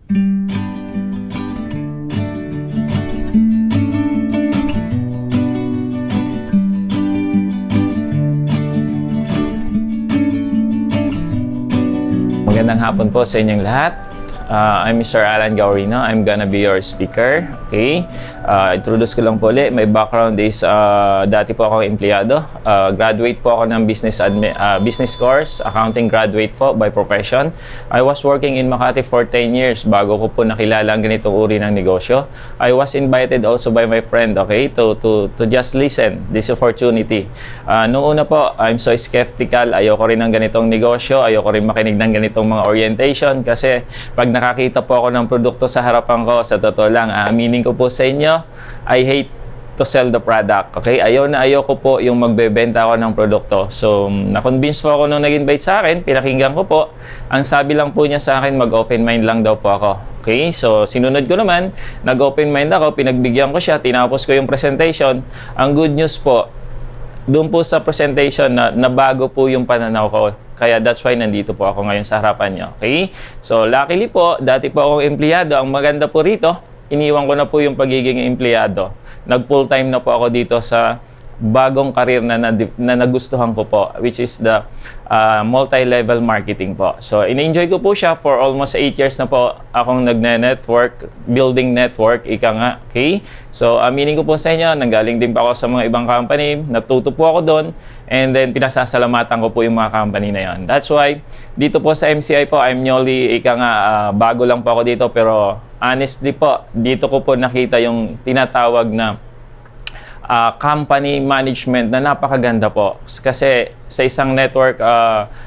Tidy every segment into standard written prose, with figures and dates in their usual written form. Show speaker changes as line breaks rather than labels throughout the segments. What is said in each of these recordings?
Magandang hapon po sa inyong lahat. I'm Mr. Alan Gaurino. I'm gonna be your speaker. Okay? Introduce ko lang po ulit. My background is dati po akong empleyado. Graduate po ako ng business course. Accounting graduate po by profession. I was working in Makati for 10 years bago ko po nakilala ang ganitong uri ng negosyo. I was invited also by my friend, okay, to just listen this opportunity. Noong una po, I'm so skeptical. Ayoko rin ng ganitong negosyo. Ayoko rin makinig ng ganitong mga orientation kasi pag nakakita po ako ng produkto sa harapan ko, sa totoo lang, aminin ko po sa inyo, I hate to sell the product. Okay? Ayaw ko po yung magbebenta ako ng produkto. So, na-convince po ako nung nag-invite sa akin, pinakinggan ko po. Ang sabi lang po niya sa akin, mag-open mind lang daw po ako. Okay? So, sinunod ko naman, nag-open mind ako, pinagbigyan ko siya, tinapos ko yung presentation. Ang good news po, doon po sa presentation na bago po yung pananaw ko. Kaya that's why nandito po ako ngayon sa harapan nyo. Okay? So, luckily po, dati po akong empleyado. Ang maganda po rito, iniwan ko na po yung pagiging empleyado. Nag-full time na po ako dito sa bagong career na nagustuhan ko po, which is the multi-level marketing po. So, in-enjoy ko po siya for almost 8 years na po akong nagne-network, building network, ika nga, okay? So, aminin ko po sa inyo, nanggaling din pa ako sa mga ibang company, natuto po ako doon, and then pinasasalamatan ko po yung mga company na yon. That's why, dito po sa MCI po, I'm newly, ika nga, bago lang po ako dito, pero honestly po, dito ko po nakita yung tinatawag na company management na napakaganda po. Kasi sa isang network,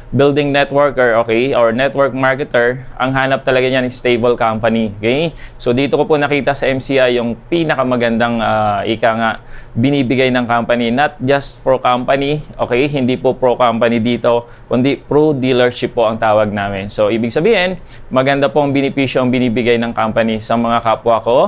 building networker, okay, or network marketer, ang hanap talaga niyan is stable company. Okay? So dito ko po nakita sa MCI yung pinakamagandang ika nga binibigay ng company, not just for company, okay, hindi po pro company dito, kundi pro dealership po ang tawag namin. So ibig sabihin, maganda po ang benepisyo ang binibigay ng company sa mga kapwa ko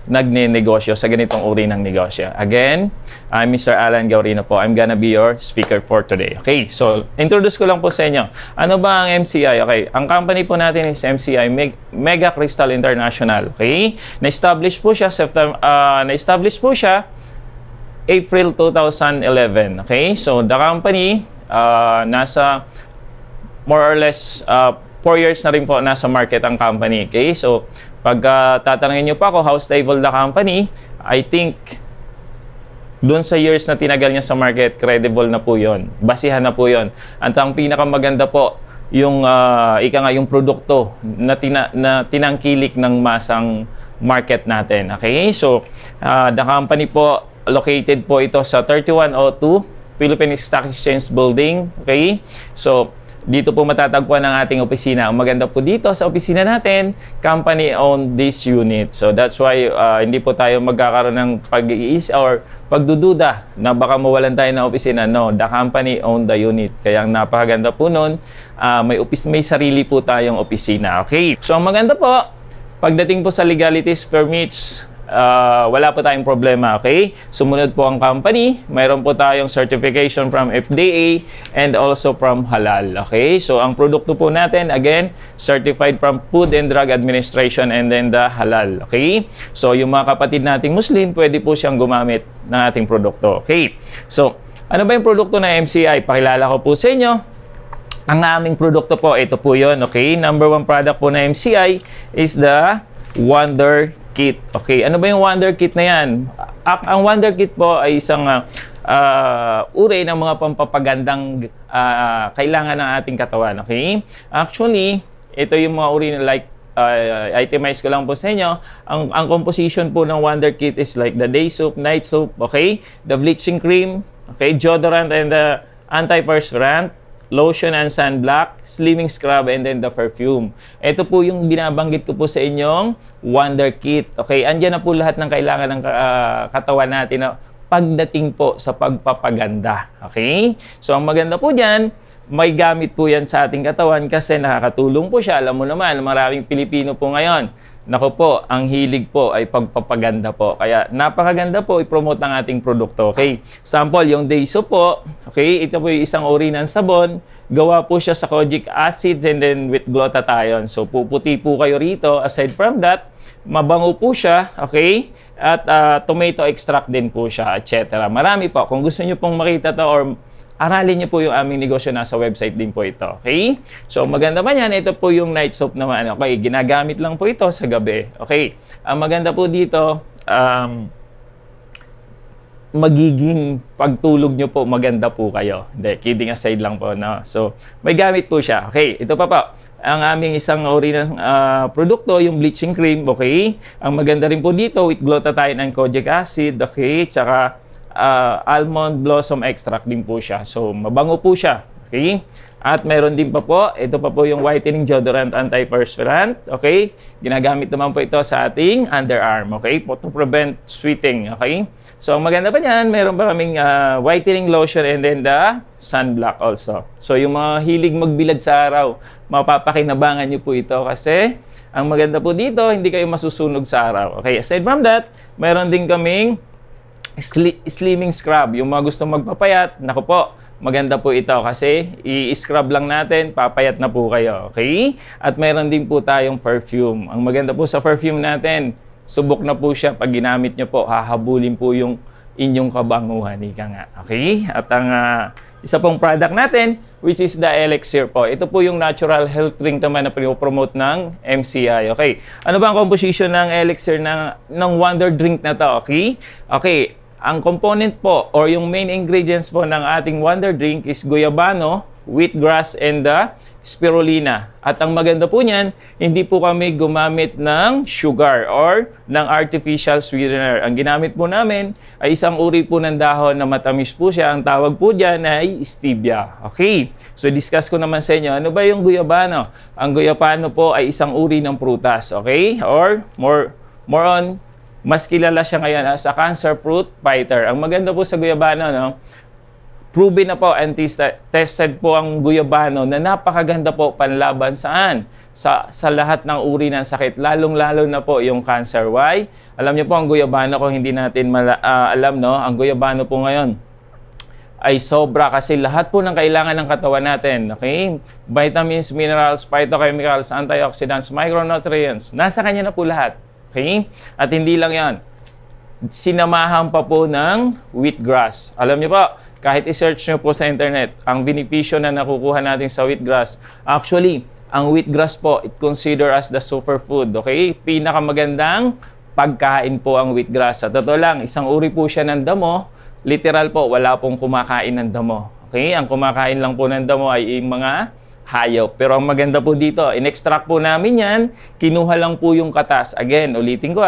nagne-negosyo sa ganitong uri ng negosyo. Again, I'm Mr. Alan Gaurino po. I'm gonna be your speaker for today. Okay, so introduce ko lang po sa inyo. Ano ba ang MCI? Okay, ang company po natin is MCI, Mega Crystal International. Okay, na-establish po siya April 2011. Okay, so the company nasa more or less 4 years na rin po nasa market ang company. Okay, so pag tatanungin nyo pa ako how stable the company, I think doon sa years na tinagal niya sa market, credible na po yun. Basihan na po yun. At ang pinakamaganda po, yung yung produkto na tinangkilik ng masang market natin. Okay? So, the company po, located po ito sa 3102 Philippine Stock Exchange Building. Okay? So, dito po matatagpuan ang ating opisina. Ang maganda po dito sa opisina natin, company owned this unit. So that's why hindi po tayo magkakaroon ng pag-iis or pagdududa na baka mawalan tayo ng opisina. No, the company owned the unit. Kaya ang napakaganda po nun, may sarili po tayong opisina. Okay. So ang maganda po, pagdating po sa legalities, permits, wala po tayong problema, okay? Sumunod po ang company, mayroon po tayong certification from FDA and also from Halal, okay? So, ang produkto po natin, again, certified from Food and Drug Administration and then the Halal, okay? So, yung mga kapatid nating Muslim, pwede po siyang gumamit ng ating produkto, okay? So, ano ba yung produkto ng MCI? Pakilala ko po sa inyo. Ang aming produkto po, ito po yun, okay? Number 1 product po na MCI is the Wonder Kit. Okay, ano ba yung Wonder Kit na yan? Ang Wonder Kit po ay isang uri ng mga pampapagandang kailangan ng ating katawan. Okay? Actually, ito yung mga uri na like itemize ko lang po sa inyo. Ang composition po ng Wonder Kit is like the day soap, night soap, okay? The bleaching cream, okay? Deodorant and the antiperspirant, lotion and sunblock, slimming scrub, and then the perfume. Ito po yung binabanggit ko po sa inyong Wonder Kit. Okay, andyan na po lahat ng kailangan ng katawan natin na pagdating po sa pagpapaganda. Okay? So, ang maganda po dyan, may gamit po yan sa ating katawan kasi nakakatulong po siya. Alam mo naman, maraming Pilipino po ngayon, naku po, ang hilig po ay pagpapaganda po. Kaya napakaganda po i-promote ang ating produkto. Okay? Sample, yung Daiso po, okay, ito po yung isang uri ng sabon. Gawa po siya sa kojic acid and then with glutathione. So, puputi po kayo rito. Aside from that, mabango po siya, okay? At tomato extract din po siya, etc. Marami po. Kung gusto niyo pong makita to or aralin niyo po yung aming negosyo, nasa website din po ito. Okay? So, maganda pa yan. Ito po yung night soap naman. Okay? Ginagamit lang po ito sa gabi. Okay? Ang maganda po dito, magiging pagtulog nyo po, maganda po kayo. Hindi, kidding aside lang po. No? So, may gamit po siya. Okay? Ito pa po. Ang aming isang uri ng produkto, yung bleaching cream. Okay? Ang maganda rin po dito, with glutathione and kojic acid. Okay? Tsaka, almond blossom extract din po siya. So, mabango po siya. Okay? At meron din pa po, ito pa po yung whitening deodorant antiperspirant. Okay? Ginagamit naman po ito sa ating underarm. Okay? To prevent sweating. Okay? So, ang maganda pa niyan, meron pa kaming whitening lotion and then the sunblock also. So, yung mga hilig magbilad sa araw, mapapakinabangan nyo po ito kasi ang maganda po dito, hindi kayo masusunog sa araw. Okay? Aside from that, meron din kaming slimming scrub. Yung mga gustong magpapayat, naku po, maganda po ito kasi i-scrub lang natin, papayat na po kayo. Okay? At meron din po tayong perfume. Ang maganda po sa perfume natin, subok na po siya. Pag ginamit nyo po, hahabulin po yung inyong kabanguhan. Ika nga. Okay? At ang isa pong product natin, which is the Elixir po. Ito po yung natural health drink naman na promote ng MCI. Okay? Ano ba ang composition ng Elixir ng Wonder Drink na to? Okay? Okay. Ang component po or yung main ingredients po ng ating Wonder Drink is guyabano, wheatgrass, and the spirulina. At ang maganda po niyan, hindi po kami gumamit ng sugar or ng artificial sweetener. Ang ginamit po namin ay isang uri po ng dahon na matamis po siya. Ang tawag po dyan ay stevia. Okay. So, discuss ko naman sa inyo, ano ba yung guyabano? Ang guyabano po ay isang uri ng prutas. Okay? Or more on, mas kilala siya ngayon as a cancer fruit fighter. Ang maganda po sa guyabano, no? Proven na po and tested po ang guyabano na napakaganda po panlaban saan? Sa lahat ng uri ng sakit, lalong-lalo na po yung cancer. Why? Alam niyo po ang guyabano, kung hindi natin alam, no? Ang guyabano po ngayon ay sobra kasi lahat po ng kailangan ng katawan natin. Okay? Vitamins, minerals, phytochemicals, antioxidants, micronutrients. Nasa kanya na po lahat. Okay? At hindi lang yan. Sinamahan pa po ng wheatgrass. Alam niyo po, kahit i-search nyo po sa internet, ang benepisyo na nakukuha natin sa wheatgrass, actually, ang wheatgrass po, it consider as the superfood. Okay? Pinakamagandang pagkain po ang wheatgrass. Sa totoo lang, isang uri po siya ng damo. Literal po, wala pong kumakain ng damo. Okay? Ang kumakain lang po ng damo ay mga hayop. Pero ang maganda po dito, in-extract po namin yan, kinuha lang po yung katas. Again, ulitin ko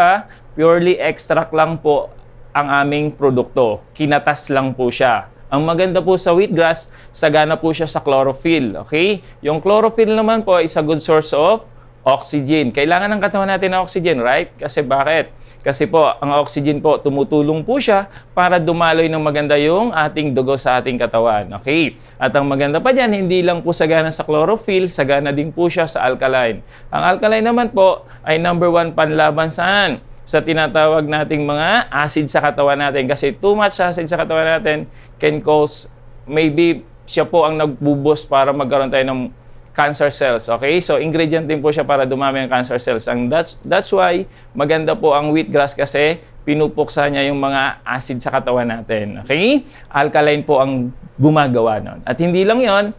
purely extract lang po ang aming produkto. Kinatas lang po siya. Ang maganda po sa wheatgrass, sagana po siya sa chlorophyll. Okay? Yung chlorophyll naman po is a good source of oxygen. Kailangan ng katawan natin ng oxygen, right? Kasi bakit? Kasi po, ang oxygen po, tumutulong po siya para dumaloy ng maganda yung ating dugo sa ating katawan. Okay? At ang maganda pa dyan, hindi lang po sagana sa chlorophyll, sagana din po siya sa alkaline. Ang alkaline naman po ay number 1 panlaban saan? Sa tinatawag nating mga acid sa katawan natin. Kasi too much acid sa katawan natin can cause, maybe siya po ang nagbuboost para magkaroon tayo ng cancer cells. Okay? So, ingredient din po siya para dumami ang cancer cells. That's why maganda po ang wheatgrass kasi pinupuksa niya yung mga acid sa katawan natin. Okay? Alkaline po ang gumagawa nun. At hindi lang yon,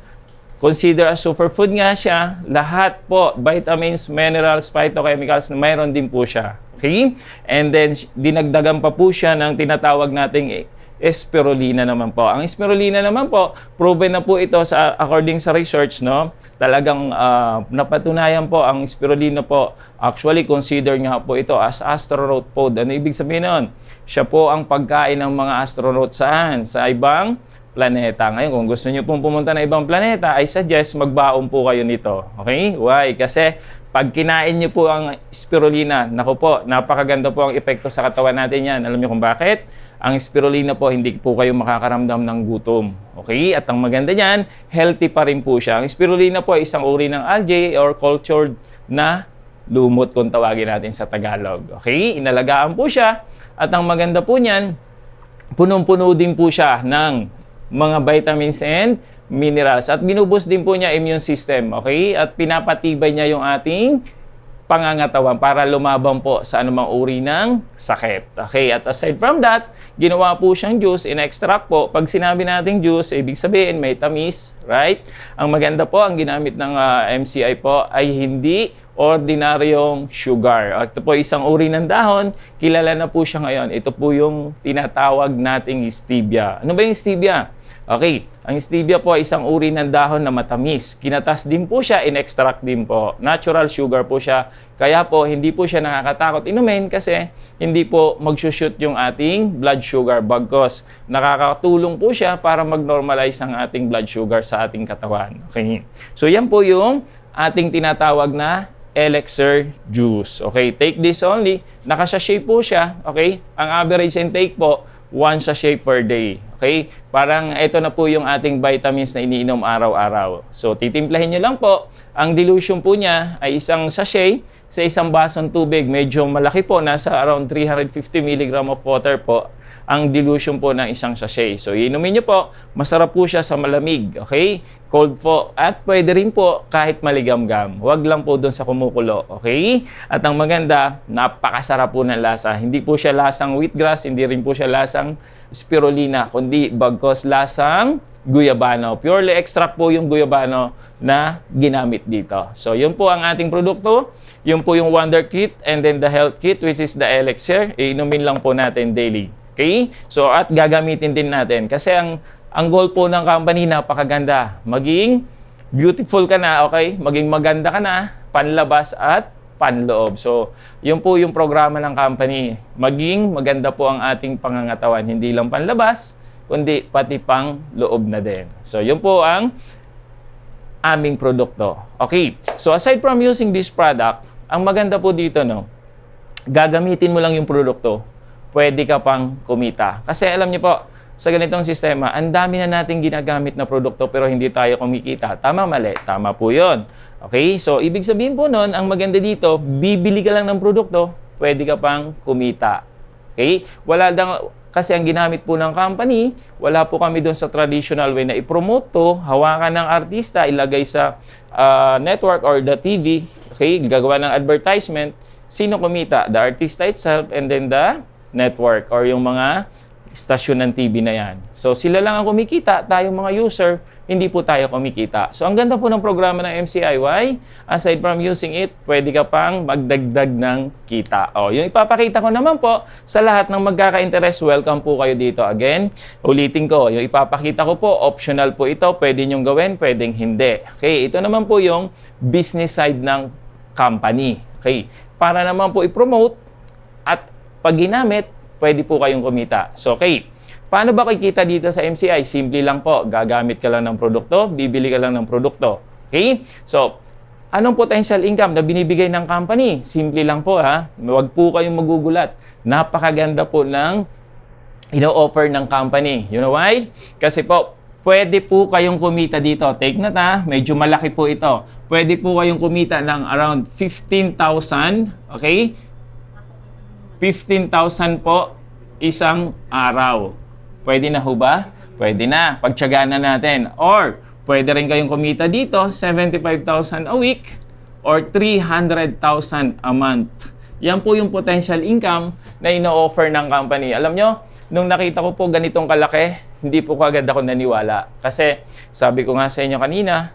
consider as superfood nga siya. Lahat po, vitamins, minerals, phytochemicals, mayroon din po siya. Okay? And then, dinagdagan pa po siya ng tinatawag nating spirulina naman po. Ang spirulina naman po, proven na po ito sa according sa research, no? Talagang napatunayan po ang spirulina po. Actually, consider nga po ito as astronaut food. Ano ibig sabihin nun? Siya po ang pagkain ng mga astronaut saan? Sa ibang planeta. Ngayon, kung gusto niyo pong pumunta na ibang planeta, I suggest magbaon po kayo nito. Okay? Why? Kasi pag kinain niyo po ang spirulina, naku po, napakaganda po ang epekto sa katawan natin yan. Alam niyo kung bakit? Ang spirulina po, hindi po kayo makakaramdam ng gutom. Okay? At ang maganda niyan, healthy pa rin po siya. Ang spirulina po ay isang uri ng algae or cultured na lumot kung tawagin natin sa Tagalog. Okay? Inalagaan po siya. At ang maganda po niyan, punong-puno din po siya ng mga vitamins and minerals. At binuboost din po niya immune system. Okay? At pinapatibay niya yung ating pangangatawan para lumabang po sa anumang uri ng sakit. Okay, at aside from that, ginawa po siyang juice, in-extract po. Pag sinabi nating juice, ibig sabihin may tamis, right? Ang maganda po, ang ginamit ng MCI po ay hindi ordinaryong sugar. Ito po isang uri ng dahon, kilala na po siya ngayon. Ito po yung tinatawag nating stevia. Ano ba yung stevia? Okay, ang stevia po ay isang uri ng dahon na matamis. Kinatas din po siya, in-extract din po. Natural sugar po siya. Kaya po, hindi po siya nakakatakot inumin kasi hindi po mag-shoot yung ating blood sugar. Bagkus, nakakatulong po siya para mag-normalize ang ating blood sugar sa ating katawan. Okay, so yan po yung ating tinatawag na elixir juice. Okay, take this only. Naka-sachet po siya. Okay, ang average intake po, 1 sachet per day. Okay? Parang ito na po yung ating vitamins na iniinom araw-araw. So, titimplahin nyo lang po. Ang dilution po niya ay isang sachet sa isang basong tubig. Medyo malaki po. Nasa around 350 mg of water po ang dilution po ng isang sachet. So, iinumin nyo po. Masarap po siya sa malamig. Okay? Cold po. At pwede rin po kahit maligamgam. Huwag lang po doon sa kumukulo. Okay? At ang maganda, napakasarap po ng lasa. Hindi po siya lasang wheatgrass. Hindi rin po siya lasang spirulina. Kundi bagkos lasang guyabano. Purely extract po yung guyabano na ginamit dito. So, yun po ang ating produkto. Yun po yung Wonder Kit and then the Health Kit which is the elixir. Iinumin lang po natin daily. Okay? So, at gagamitin din natin. Kasi ang goal po ng company, napakaganda. Maging beautiful ka na, okay? Maging maganda ka na, panlabas at panloob. So, yun po yung programa ng company. Maging maganda po ang ating pangangatawan. Hindi lang panlabas, kundi pati pang loob na din. So, yun po ang aming produkto. Okay. So, aside from using this product, ang maganda po dito, no, gagamitin mo lang yung produkto, pwede ka pang kumita. Kasi alam niyo po, sa ganitong sistema, ang dami na nating ginagamit na produkto pero hindi tayo kumikita. Tama, mali? Tama po yun. Okay? So, ibig sabihin po nun, ang maganda dito, bibili ka lang ng produkto, pwede ka pang kumita. Okay? Kasi ang ginamit po ng company, wala po kami doon sa traditional way na i-promote to, hawakan ng artista, ilagay sa network or the TV, okay? Gagawa ng advertisement. Sino kumita? The artista itself and then the network or yung mga stasyon ng TV na yan. So, sila lang ang kumikita, tayong mga user, hindi po tayo kumikita. So, ang ganda po ng programa ng MCIY, aside from using it, pwede ka pang magdagdag ng kita. O, yung ipapakita ko naman po, sa lahat ng magkaka-interest, welcome po kayo dito. Again, ulitin ko, yung ipapakita ko po, optional po ito, pwede nyong gawin, pwedeng hindi. Okay, ito naman po yung business side ng company. Okay, para naman po i-promote at pag ginamit, pwede po kayong kumita. So, okay. Paano ba kikita dito sa MCI? Simple lang po. Gagamit ka lang ng produkto, bibili ka lang ng produkto. Okay? So, anong potential income na binibigay ng company? Simple lang po, ha. Huwag po kayong magugulat. Napakaganda po ng ino-offer ng company. You know why? Kasi po, pwede po kayong kumita dito. Take note, ha. Medyo malaki po ito. Pwede po kayong kumita ng around 15,000. Okay? 15,000 po isang araw. Pwede na ho ba? Pwede na. Pagtyagaan na natin. Or, pwede rin kayong kumita dito, 75,000 a week or 300,000 a month. Yan po yung potential income na ino-offer ng company. Alam nyo, nung nakita ko po ganitong kalaki, hindi po kagad ako naniwala. Kasi, sabi ko nga sa inyo kanina,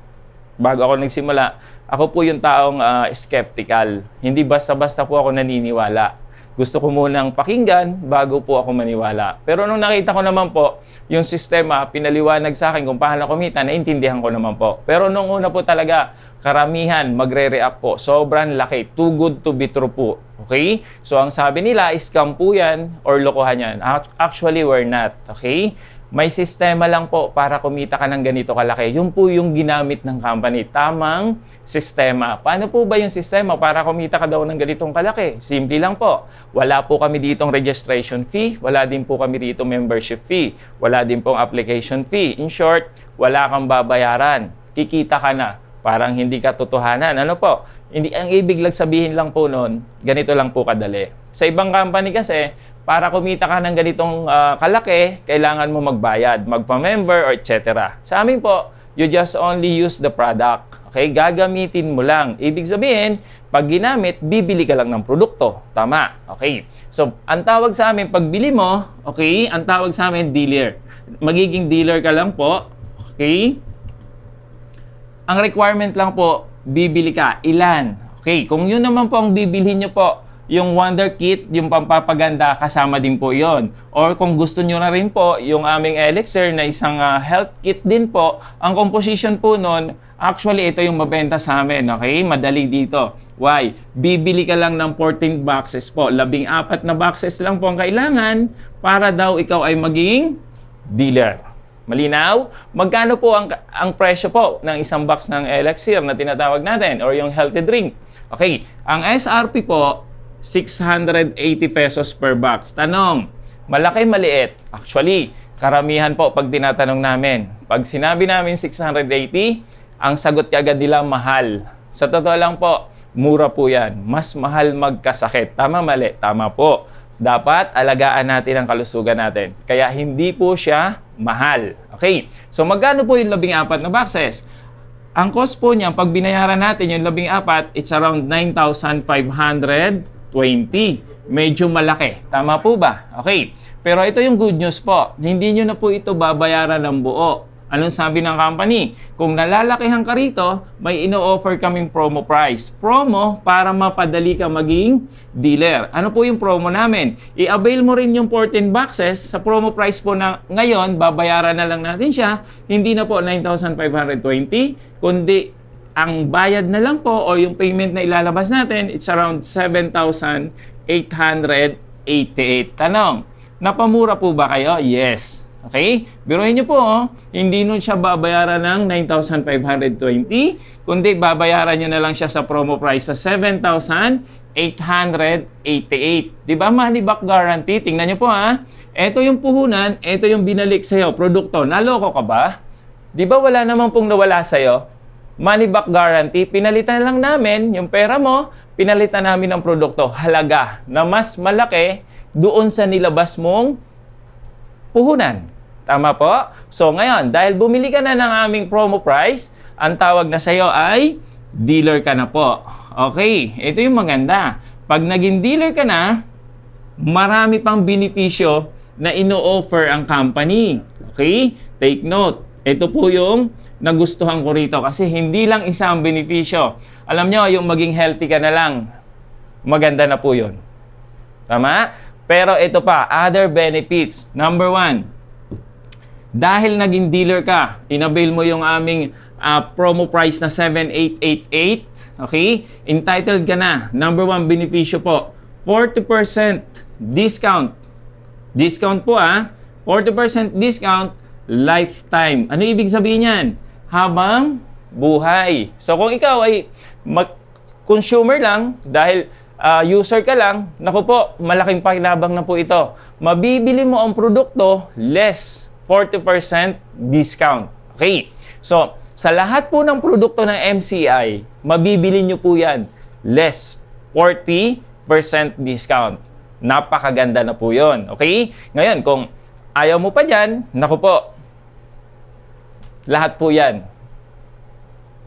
bago ako nagsimula, ako po yung taong skeptical. Hindi basta-basta po ako naniniwala. Gusto ko munang pakinggan bago po ako maniwala. Pero nung nakita ko naman po, yung sistema, pinaliwanag sa akin kung paano kumita, naintindihan ko naman po. Pero nung una po talaga, karamihan magre-react po. Sobrang laki. Too good to be true po. Okay? So, ang sabi nila, scam po yan or lokohan yan. Actually, we're not. Okay? may sistema lang po para kumita ka ng ganito kalaki. Yun po yung ginamit ng company. Tamang sistema. Paano po ba yung sistema para kumita ka daw ng ganitong kalaki? Simple lang po. Wala po kami ditong registration fee. Wala din po kami dito membership fee. Wala din pong application fee. In short, wala kang babayaran. Kikita ka na. Parang hindi ka totohanan. Ano po? Hindi, ang ibig lang sabihin lang po noon, ganito lang po kadali. Sa ibang company kasi, para kumita ka ng ganitong kalaki, kailangan mo magbayad, magpa-member, or etc. Sa amin po, you just only use the product. Okay? Gagamitin mo lang. Ibig sabihin, pag ginamit, bibili ka lang ng produkto. Tama. Okay? So, ang tawag sa amin, pagbili mo, okay, ang tawag sa amin, dealer. Magiging dealer ka lang po. Okay? Ang requirement lang po, bibili ka. Ilan? Okay, kung yun naman po ang bibilhin nyo po, yung Wonder Kit, yung pampapaganda, kasama din po yon. Or kung gusto nyo na rin po, yung aming Elixir na isang health kit din po, ang composition po nun, actually ito yung mabenta sa amin, okay? Madali dito. Why? Bibili ka lang ng 14 boxes po. 14 na boxes lang po ang kailangan para daw ikaw ay maging dealer. Malinaw? Magkano po ang presyo po ng isang box ng Elixir na tinatawag natin or yung healthy drink? Okay, ang SRP po, 680 pesos per box. Tanong, malaki maliit? Actually, karamihan po pag tinatanong namin. Pag sinabi namin 680, ang sagot kagad nila mahal. Sa totoo lang po, mura po yan. Mas mahal magkasakit. Tama, mali? Tama po. Dapat alagaan natin ang kalusugan natin. Kaya hindi po siya mahal. Okay, so magkano po yung 14 na boxes? Ang cost po niya, pag binayaran natin yung 14, it's around 9,520. Medyo malaki. Tama po ba? Okay. Pero ito yung good news po. Hindi nyo na po ito babayaran ng buo. Anong sabi ng company? Kung nalalakihan ka rito, may ino-offer kaming promo price. Promo para mapadali ka maging dealer. Ano po yung promo namin? I-avail mo rin yung 14 boxes. Sa promo price po na ngayon, babayaran na lang natin siya. Hindi na po 9,520, kundi ang bayad na lang po o yung payment na ilalabas natin, it's around 7,888. Tanong, napamura po ba kayo? Yes. Okay? Biruin nyo po, hindi nun siya babayaran ng 9,520, kundi babayaran nyo na lang siya sa promo price sa 7,888. Diba? Money back guarantee. Tingnan nyo po Ito yung puhunan, ito yung binalik sa'yo. Produkto. Naloko ka ba? Diba wala naman pong nawala sa'yo? Money back guarantee. Pinalitan lang namin yung pera mo, pinalitan namin ng produkto. Halaga na mas malaki doon sa nilabas mong puhunan. Tama po? So ngayon, dahil bumili ka na ng aming promo price, ang tawag na sa'yo ay dealer ka na po. Okay, ito yung maganda. Pag naging dealer ka na, marami pang benepisyo na ino-offer ang company. Okay? Take note. Ito po yung nagustuhan ko rito kasi hindi lang isa ang benepisyo. Alam nyo, yung maging healthy ka na lang, maganda na po yun. Tama? Pero ito pa, other benefits. Number 1, dahil naging dealer ka, inavail mo yung aming promo price na 7,888, okay? Entitled ka na. Number 1 benepisyo po, 40% discount. Discount po 40% discount, lifetime. Ano ibig sabihin yan? Habang buhay. So kung ikaw ay consumer lang, dahil user ka lang, naku po, malaking pakinabang na po ito. Mabibili mo ang produkto, less 40% discount. Okay. So, sa lahat po ng produkto ng MCI, mabibili nyo po yan, less 40% discount. Napakaganda na po yun. Okay? Ngayon, kung ayaw mo pa dyan, naku po, lahat po yan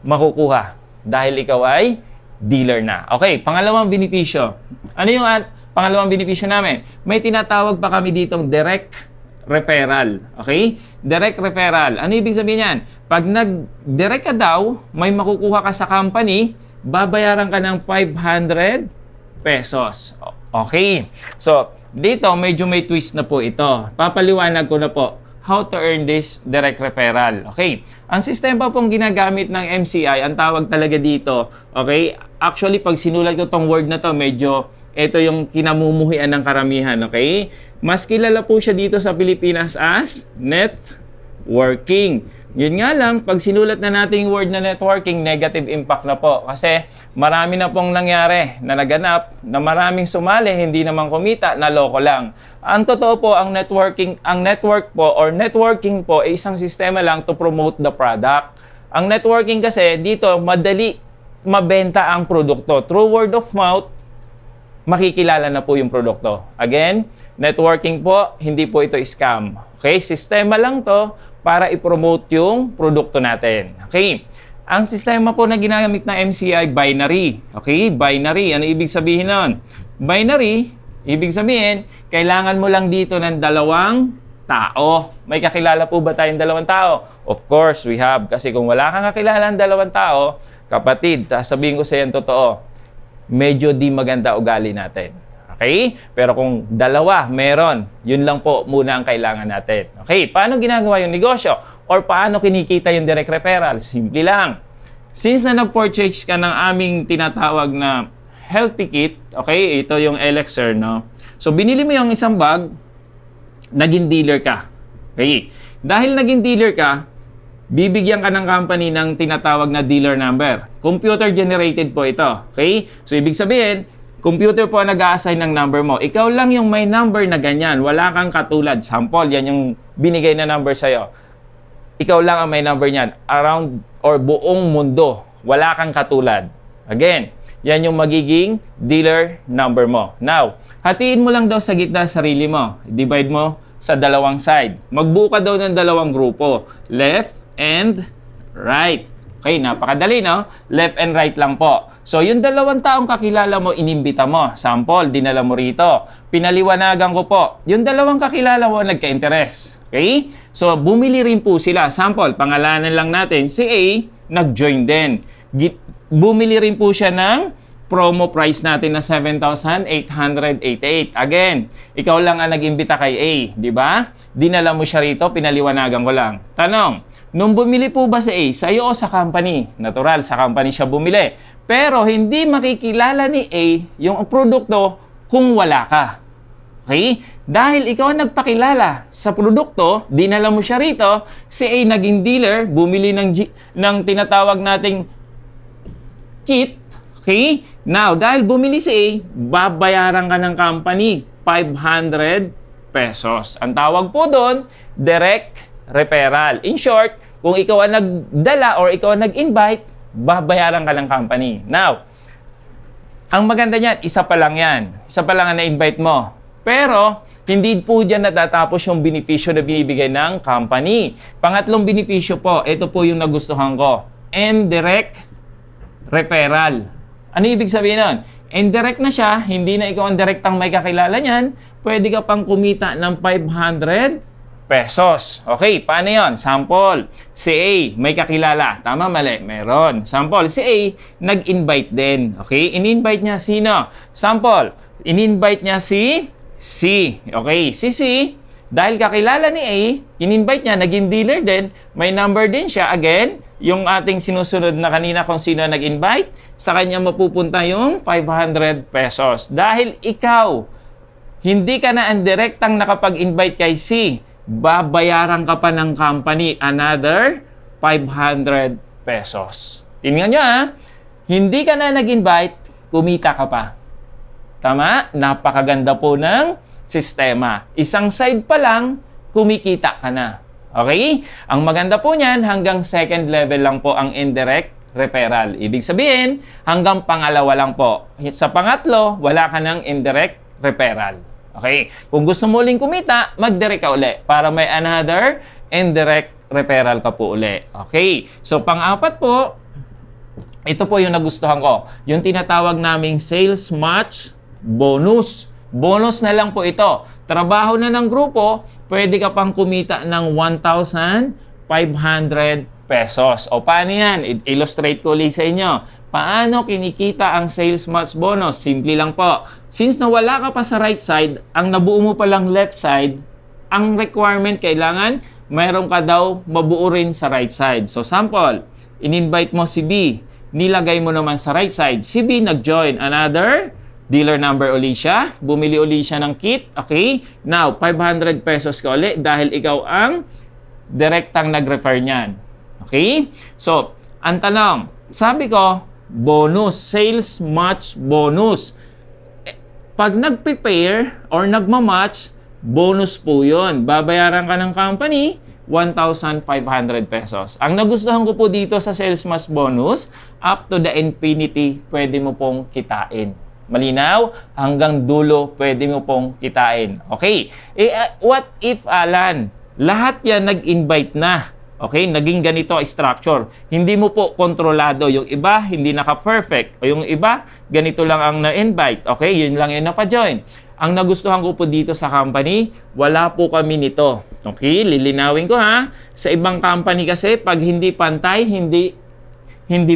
makukuha dahil ikaw ay dealer na. Okay, pangalawang benepisyo. Ano yung pangalawang benepisyo namin? May tinatawag pa kami ditong direct referral. Okay? Direct referral. Ano ibig sabihin yan? Pag nag-direct ka daw, may makukuha ka sa company, babayaran ka ng 500 pesos. Okay. So, dito medyo may twist na po ito. Papaliwanag ko na po how to earn this direct referral. Okay. Ang sistema pong ginagamit ng MCI, ang tawag talaga dito, okay? Actually, pag sinulat ko tong word na to, medyo ito yung kinamumuhian ng karamihan, okay? Mas kilala po siya dito sa Pilipinas as networking. Yun nga lang, pag sinulat na natin yung word na networking, negative impact na po. Kasi marami na pong nangyari na naganap, na maraming sumali, hindi naman kumita, naloko lang. Ang totoo po, ang network po or networking po ay isang sistema lang to promote the product. Ang networking kasi, dito, madali mabenta ang produkto. Through word of mouth, makikilala na po yung produkto. Again, networking po, hindi po ito scam. Okay? Sistema lang to para i-promote yung produkto natin. Okay? Ang sistema po na ginagamit ng MCI, binary. Okay? Binary. Ano ibig sabihin nun? Binary, ibig sabihin, kailangan mo lang dito ng dalawang tao. May kakilala po ba tayong dalawang tao? Of course, we have. Kasi kung wala kang kakilala ng dalawang tao, kapatid, sabihin ko sa iyo totoo, medyo di maganda ugali natin. Okay? Pero kung dalawa, meron. Yun lang po muna ang kailangan natin. Okay? Paano ginagawa yung negosyo? Or paano kinikita yung direct referral? Simple lang. Since na nag-purchase ka ng aming tinatawag na healthy kit, okay? Ito yung Elixir, no? So, binili mo yung isang bag, naging dealer ka. Okay? Dahil naging dealer ka, bibigyan ka ng company ng tinatawag na dealer number. Computer generated po ito. Okay? So, ibig sabihin, computer po ang nag-a-assign ng number mo. Ikaw lang yung may number na ganyan. Wala kang katulad. Sample, yan yung binigay na number sa'yo. Ikaw lang ang may number niyan. Around or buong mundo. Wala kang katulad. Again, yan yung magiging dealer number mo. Now, hatiin mo lang daw sa gitna sarili mo. Divide mo sa dalawang side. Magbuo ka daw ng dalawang grupo. Left and right. Okay, napakadali, no? Left and right lang po. So, yung dalawang taong kakilala mo, inimbita mo. Sample, dinala mo rito. Pinaliwanagan ko po. Yung dalawang kakilala mo, nagka-interest. Okay? So, bumili rin po sila. Sample, pangalanan lang natin. Si A, nag-join din. Bumili rin po siya ng promo price natin na 7,888. Again, ikaw lang ang nag-imbita kay A. Di ba? Dinala mo siya rito, pinaliwanagan ko lang. Tanong, nung bumili po ba si A, sa iyo o sa company? Natural, sa company siya bumili. Pero hindi makikilala ni A yung produkto kung wala ka. Okay? Dahil ikaw ang nagpakilala sa produkto, dinala mo siya rito, si A naging dealer, bumili ng tinatawag nating kit. Okay? Now, dahil bumili si A, babayaran ka ng company 500 pesos. Ang tawag po doon, direct referral. In short, kung ikaw ang nagdala or ikaw ang nag-invite, babayaran ka ng company. Now, ang maganda niyan, isa pa lang yan. Isa pa lang ang na-invite mo. Pero, hindi po dyan natatapos yung benepisyo na binibigay ng company. Pangatlong benepisyo po, ito po yung nagustuhan ko. Indirect referral. Ano ibig sabihin nun? Indirect na siya, hindi na ikaw ang direktang may kakilala niyan, pwede ka pang kumita ng 500 pesos. Okay, paano yon? Sample, si A, may kakilala. Tama, mali? Meron. Sample, si A, nag-invite din. Okay, in-invite niya sino? Sample, in-invite niya si C. Okay, si C, dahil kakilala ni A, in-invite niya, naging dealer din, may number din siya. Again, yung ating sinusunod na kanina kung sino nag-invite, sa kanya mapupunta yung 500 pesos. Dahil ikaw, hindi ka na ang direktang nakapag-invite kay C, babayaran ka pa ng company another 500 pesos. Tingnan nyo ha, hindi ka na nag-invite, kumita ka pa. Tama? Napakaganda po ng sistema. Isang side pa lang, kumikita ka na. Okay? Ang maganda po niyan, hanggang second level lang po ang indirect referral. Ibig sabihin, hanggang pangalawa lang po. Sa pangatlo, wala ka ng indirect referral. Okay? Kung gusto mo uling kumita, mag-direct ka uli para may another indirect referral ka po uli. Okay? So, pang-apat po, ito po yung nagustuhan ko. Yung tinatawag naming sales match bonus. Bonus na lang po ito. Trabaho na ng grupo, pwede ka pang kumita ng 1,500 pesos. O paano yan? Illustrate ko ulit sa inyo. Paano kinikita ang sales match bonus? Simple lang po. Since nawala ka pa sa right side, ang nabuo mo palang left side, ang requirement kailangan, mayroon ka daw mabuo rin sa right side. So sample, in-invite mo si B, nilagay mo naman sa right side. Si B nag-join, another Dealer number uli siya. Bumili uli siya ng kit. Okay? Now, 500 pesos ka uli dahil ikaw ang direktang nag-refer niyan. Okay? So, ang tanong, sabi ko, bonus, sales match bonus. Pag nag-prepare or nagmamatch, bonus po yun. Babayaran ka ng company, 1,500 pesos. Ang nagustuhan ko po dito sa sales match bonus, up to the infinity, pwede mo pong kitain. Malinaw? Hanggang dulo, pwede mo pong kitain. Okay. What if, Alan? Lahat yan nag-invite na. Okay? Naging ganito structure. Hindi mo po kontrolado. Yung iba, hindi naka-perfect. O yung iba, ganito lang ang na-invite. Okay? Yun lang yung napa-join. Ang nagustuhan ko po dito sa company, wala po kami nito. Okay? Lilinawin ko ha. Sa ibang company kasi, pag hindi pantay, hindi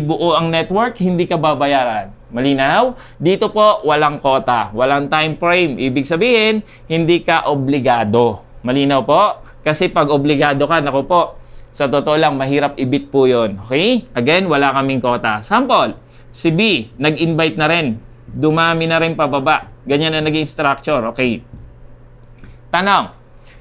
buo ang network, hindi ka babayaran. Malinaw? Dito po, walang quota, walang time frame. Ibig sabihin, hindi ka obligado. Malinaw po? Kasi pag obligado ka, naku po, sa totoo lang, mahirap ibit po yun. Okay? Again, wala kaming quota. Sample, si B, nag-invite na rin. Dumami na rin pababa. Ganyan na naging structure. Okay. Tanong,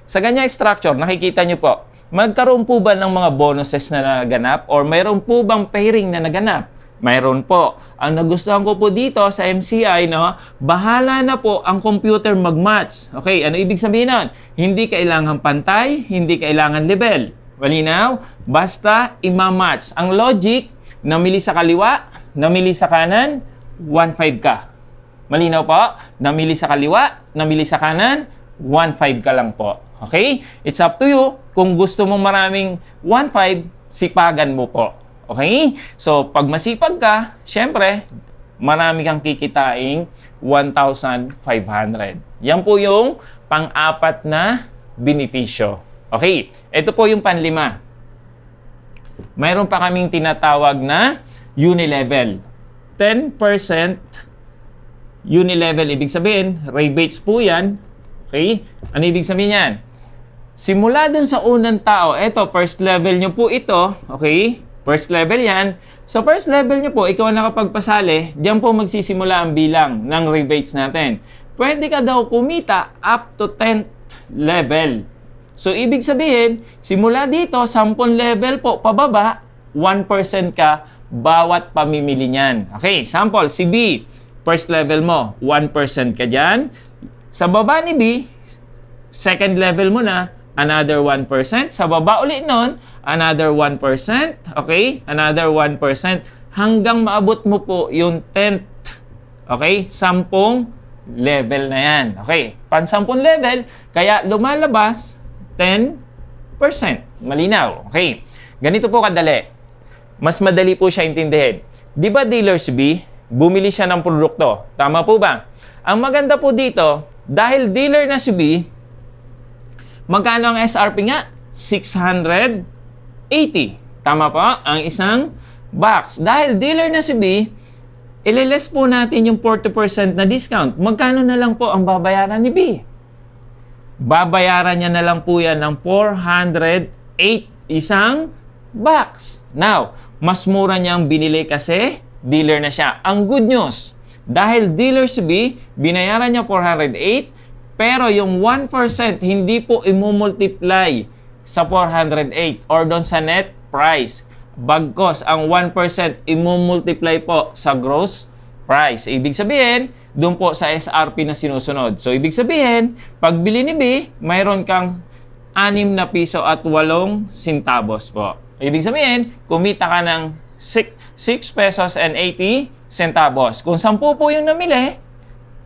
sa ganyang structure, nakikita nyo po, magkaroon po ba ng mga bonuses na naganap or mayroon po bang pairing na naganap? Mayroon po. Ang nagustuhan ko po dito sa MCI, no, bahala na po ang computer mag-match. Okay, ano ibig sabihin nun? Hindi kailangan pantay, hindi kailangan level. Malinaw? Basta ima-match. Ang logic, namili sa kaliwa, namili sa kanan, 1.5 ka. Malinaw po? Namili sa kaliwa, namili sa kanan, 1.5 ka lang po. Okay? It's up to you. Kung gusto mo maraming 1.5, sipagan mo po. Okay? So, pag masipag ka, syempre, marami kang kikitaing 1,500. Yan po yung pang-apat na benepisyo. Okay? Ito po yung panlima. Mayroon pa kaming tinatawag na unilevel. 10% unilevel, ibig sabihin, rebates po yan. Okay? Ano ibig sabihin yan? Simula dun sa unang tao, eto, first level nyo po ito. Okay? First level yan. So, first level nyo po, ikaw ang nakapagpasali, diyan po magsisimula ang bilang ng rebates natin. Pwede ka daw kumita up to 10th level. So, ibig sabihin, simula dito, 10 level po, pababa, 1% ka bawat pamimili niyan. Okay, sample, si B, first level mo, 1% ka dyan. Sa baba ni B, second level mo na, another 1%. Sa baba ulit nun, another 1%. Okay? Another 1%. Hanggang maabot mo po yung 10th. Okay? 10 level na yan. Okay? Pan 10 level, kaya lumalabas 10%. Malinaw. Okay? Ganito po kadali. Mas madali po siya intindihin. Di ba dealers B, bumili siya ng produkto? Tama po ba? Ang maganda po dito, dahil dealer na si B, magkano ang SRP nga? 680. Tama po? Ang isang box. Dahil dealer na si B, ililes po natin yung 40% na discount. Magkano na lang po ang babayaran ni B? Babayaran niya na lang po yan ng 408 isang box. Now, mas mura niyang binili kasi dealer na siya. Ang good news, dahil dealer si B, binayaran niya 408, pero yung 1% hindi po imumultiply sa 408 or doon sa net price. Bagkos, ang 1% imumultiply po sa gross price. Ibig sabihin, doon po sa SRP na sinusunod. So, ibig sabihin, pag bili ni B, mayroon kang 6 na piso at 8 centavos po. Ibig sabihin, kumita ka ng 6 pesos and 80 centavos. Kung 10 po yung namili,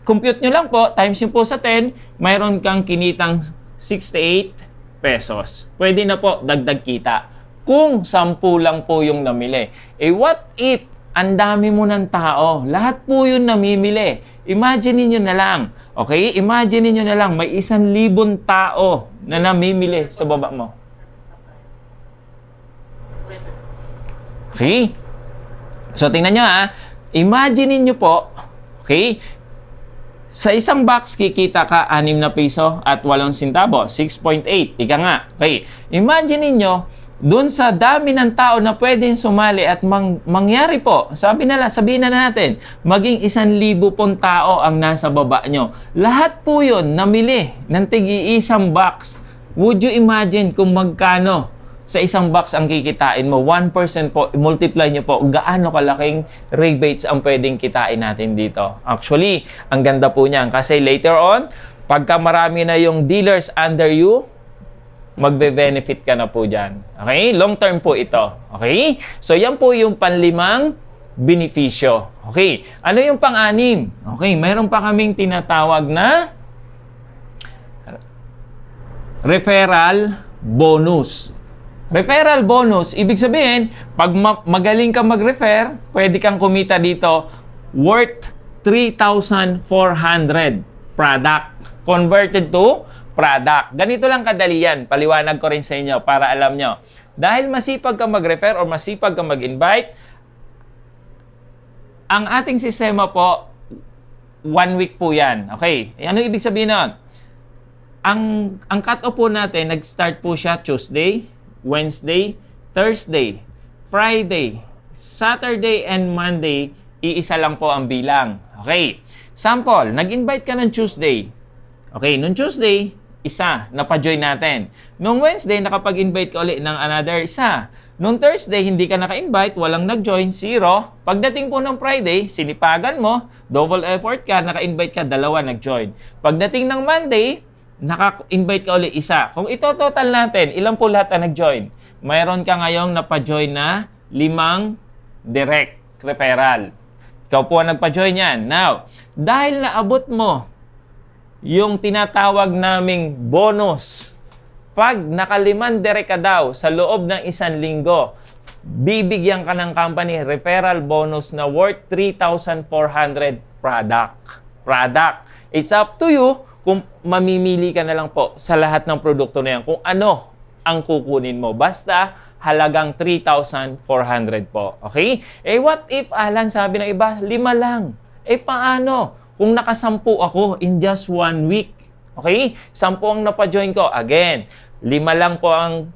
compute nyo lang po, times nyo po sa 10, mayroon kang kinitang 68 pesos. Pwede na po dagdag kita. Kung 10 lang po yung namili. Eh what if ang dami mo ng tao? Lahat po yun namimili. Imagine niyo na lang. Okay? Imagine niyo na lang, may 1,000 tao na namimili sa baba mo. Okay? So, tingnan nyo ha. Imagine niyo po, okay? Sa isang box, kikita ka 6 na piso at 8 centavo. 6.8. Ika nga. Okay. Imagine niyo doon sa dami ng tao na pwedeng sumali at mangyari po, sabihin na natin, maging 1,000 pong tao ang nasa baba nyo. Lahat po yun namili ng tig-iisang box. Would you imagine kung magkano sa isang box ang kikitain mo? 1% po, multiply nyo po, gaano kalaking rebates ang pwedeng kitain natin dito. Actually, ang ganda po niyan kasi later on, pagka marami na yung dealers under you, magbe-benefit ka na po dyan. Okay? Long term po ito. Okay? So, yan po yung panlimang benepisyo. Okay? Ano yung pang-anim? Okay, mayroon pa kaming tinatawag na referral bonus. Referral bonus, ibig sabihin, pag magaling ka mag-refer, pwede kang kumita dito worth 3,400 product. Converted to product. Ganito lang kadali yan. Paliwanag ko rin sa inyo para alam nyo. Dahil masipag ka mag-refer or masipag ka mag-invite, ang ating sistema po, 1 week po yan. Okay. Ano ibig sabihin nun? Ang cut-off po natin, nag-start po siya Tuesday, Wednesday, Thursday, Friday, Saturday, and Monday. Iisa lang po ang bilang. Okay. Sample, nag-invite ka ng Tuesday. Okay, nung Tuesday, isa, napa-join natin. Nung Wednesday, nakapag-invite ka ulit ng another isa. Nung Thursday, hindi ka naka-invite, walang nag-join, 0. Pagdating po ng Friday, sinipagan mo, double effort ka, naka-invite ka, 2 nag-join. Pagdating ng Monday, naka-invite ka ulit, isa. Kung ito total natin, ilan po lahat na nag-join? Mayroon ka ngayong napa-join na 5 direct referral. Ikaw po ang nagpa-join yan. Now, dahil naabot mo yung tinatawag naming bonus, pag naka-5 direct ka daw sa loob ng 1 linggo, bibigyan ka ng company referral bonus na worth 3,400 product. It's up to you kung mamimili ka na lang po sa lahat ng produkto na yan kung ano ang kukunin mo. Basta halagang 3,400 po. Okay? Eh what if, Alan, sabi ng iba, 5 lang. Eh paano? Kung nakasampu ako in just 1 week. Okay? 10 ang napa-join ko. Again, 5 lang po ang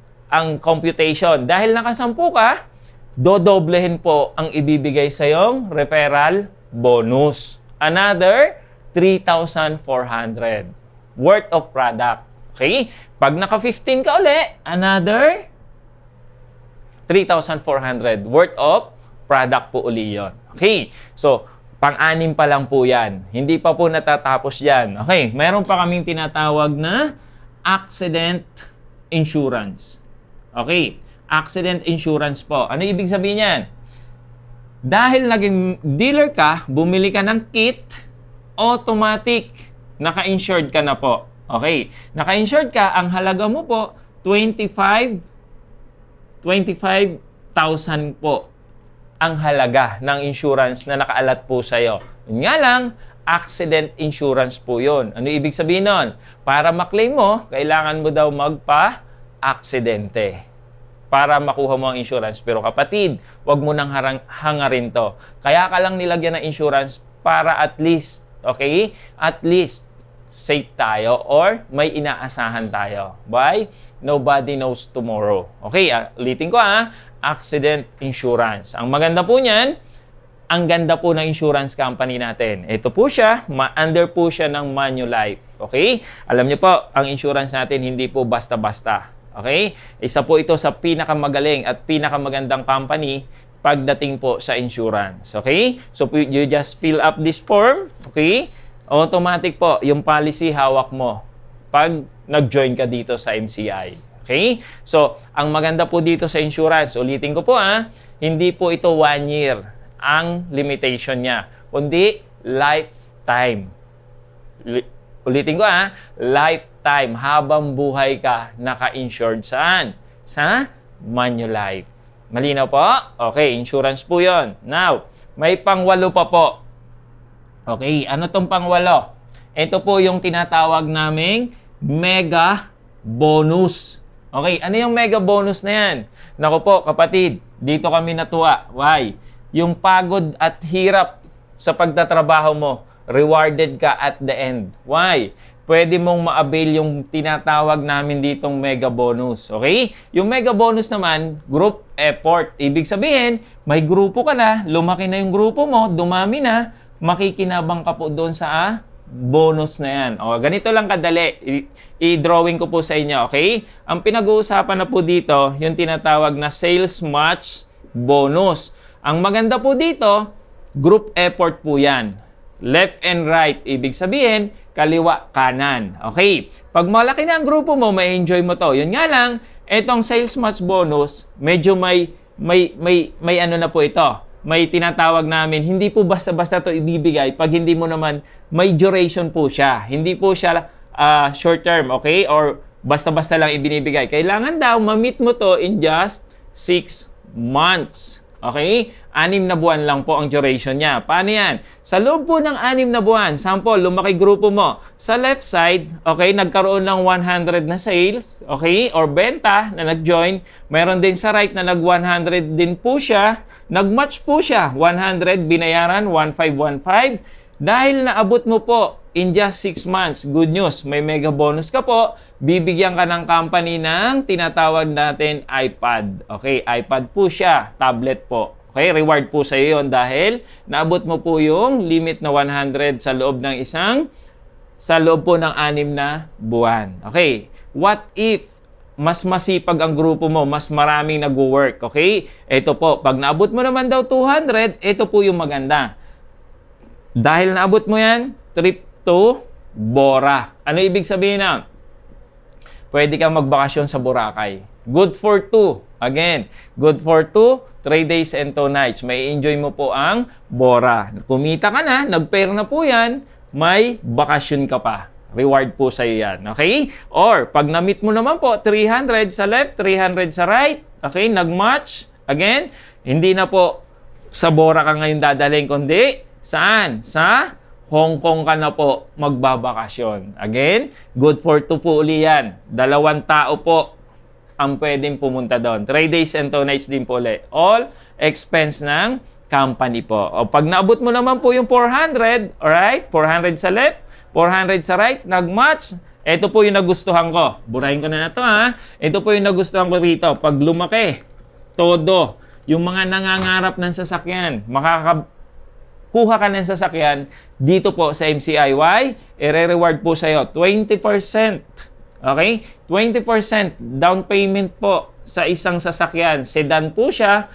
computation. Dahil nakasampu ka, dodoblehin po ang ibibigay sa iyong referral bonus. Another 3,400 worth of product. Okay? Pag naka-15 ka uli, another 3,400 worth of product po uli yun. Okay? So, pang-anim pa lang po yan. Hindi pa po natatapos yan. Okay, meron pa kaming tinatawag na accident insurance. Okay, accident insurance po. Ano ibig sabihin yan? Dahil naging dealer ka, bumili ka ng kit, automatic, naka-insured ka na po. Okay, naka-insured ka, ang halaga mo po, 25,000 po ang halaga ng insurance na nakaalat po sa'yo. Yun nga lang, accident insurance po yun. Ano ibig sabihin nun? Para maklaim mo, kailangan mo daw magpa-aksidente para makuha mo ang insurance. Pero kapatid, wag mo nang hangarin to. Kaya ka lang nilagyan ng insurance para at least, okay? At least, safe tayo or may inaasahan tayo. Why? Nobody knows tomorrow. Okay, ulitin ko accident insurance. Ang maganda po niyan, ang ganda po ng insurance company natin. Ito po siya, under po siya ng Manulife. Okay? Alam niyo po, ang insurance natin hindi po basta-basta. Okay? Isa po ito sa pinakamagaling at pinakamagandang company pagdating po sa insurance. Okay? So, you just fill up this form. Okay? Automatic po, yung policy hawak mo pag nag-join ka dito sa MCI. Okay? So, ang maganda po dito sa insurance, ulitin ko po hindi po ito 1 year ang limitation niya, kundi lifetime. Ulitin ko lifetime, habang buhay ka naka-insured saan? Sa Manulife. Malinaw po? Okay, insurance po yon. Now, may pang-8 pa po. Okay, ano tong pang-8? Ito po yung tinatawag naming mega bonus. Okay, ano yung mega bonus na yan? Naku po, kapatid, dito kami natuwa. Why? Yung pagod at hirap sa pagtatrabaho mo, rewarded ka at the end. Why? pwede mong ma-avail yung tinatawag namin ditong mega bonus. Okay? Yung mega bonus naman, group effort. Ibig sabihin, may grupo ka na, lumaki na yung grupo mo, dumami na, makikinabang ka po doon sa bonus na yan. O, ganito lang kadali. I-drawing ko po sa inyo, okay? Ang pinag-uusapan na po dito, yung tinatawag na sales match bonus. Ang maganda po dito, group effort po yan. Left and right, ibig sabihin, kaliwa, kanan. Okay? Pag malaki na ang grupo mo, may enjoy mo to. Yun nga lang, itong sales match bonus, medyo may ano na po ito. May tinatawag namin, hindi po basta-basta to ibibigay pag hindi mo naman, may duration po siya. Hindi po siya short term, okay? Or basta-basta lang ibinibigay. Kailangan daw, ma-meet mo to in just 6 months. Okay? 6 na buwan lang po ang duration niya. Paano yan? Sa loob po ng 6 na buwan, sample, lumaki grupo mo. Sa left side, okay, nagkaroon ng 100 na sales, okay, or benta na nag-join. Meron din sa right na nag-100 din po siya. Nag-match po siya. 100, binayaran, 1515. Dahil naabot mo po in just 6 months, good news, may mega bonus ka po, bibigyan ka ng company ng tinatawag natin iPad. Okay, iPad po siya, tablet po. Okay, reward po sa iyo yun dahil naabot mo po yung limit na 100 sa loob po ng 6 na buwan. Okay, what if mas masipag ang grupo mo, mas maraming nag-work, okay? Ito po, pag naabot mo naman daw 200, ito po yung maganda. Dahil naabot mo yan, trip to Bora. Ano ibig sabihin na? Pwede kang magbakasyon sa Boracay. Good for 2. Again, good for 2, 3 days and 2 nights. May enjoy mo po ang Bora. Kumita ka na, nag-pair na po yan, may bakasyon ka pa. Reward po sa iyo yan. Okay? Or, pag na-meet mo naman po, 300 sa left, 300 sa right. Okay? Nag-match. Again, hindi na po sa Bora ka ngayon dadalhin, kundi saan? Sa Hong Kong ka na po magbabakasyon. Again, good for 2 po uli yan. 2 tao po ang pwedeng pumunta doon. 3 days and 2 nights din po uli. All expense ng company po. O pag naabot mo naman po yung 400, alright? 400 sa left, 400 sa right, nag-match. Ito po yung nagustuhan ko. Burahin ko na to ha. Ito po yung nagustuhan ko rito. Pag lumaki, todo, yung mga nangangarap ng sasakyan, makakakuha ka ng sasakyan, dito po sa MCIY, i-reward po sa iyo 20%. Okay? 20% down payment po sa isang sasakyan. Sedan po siya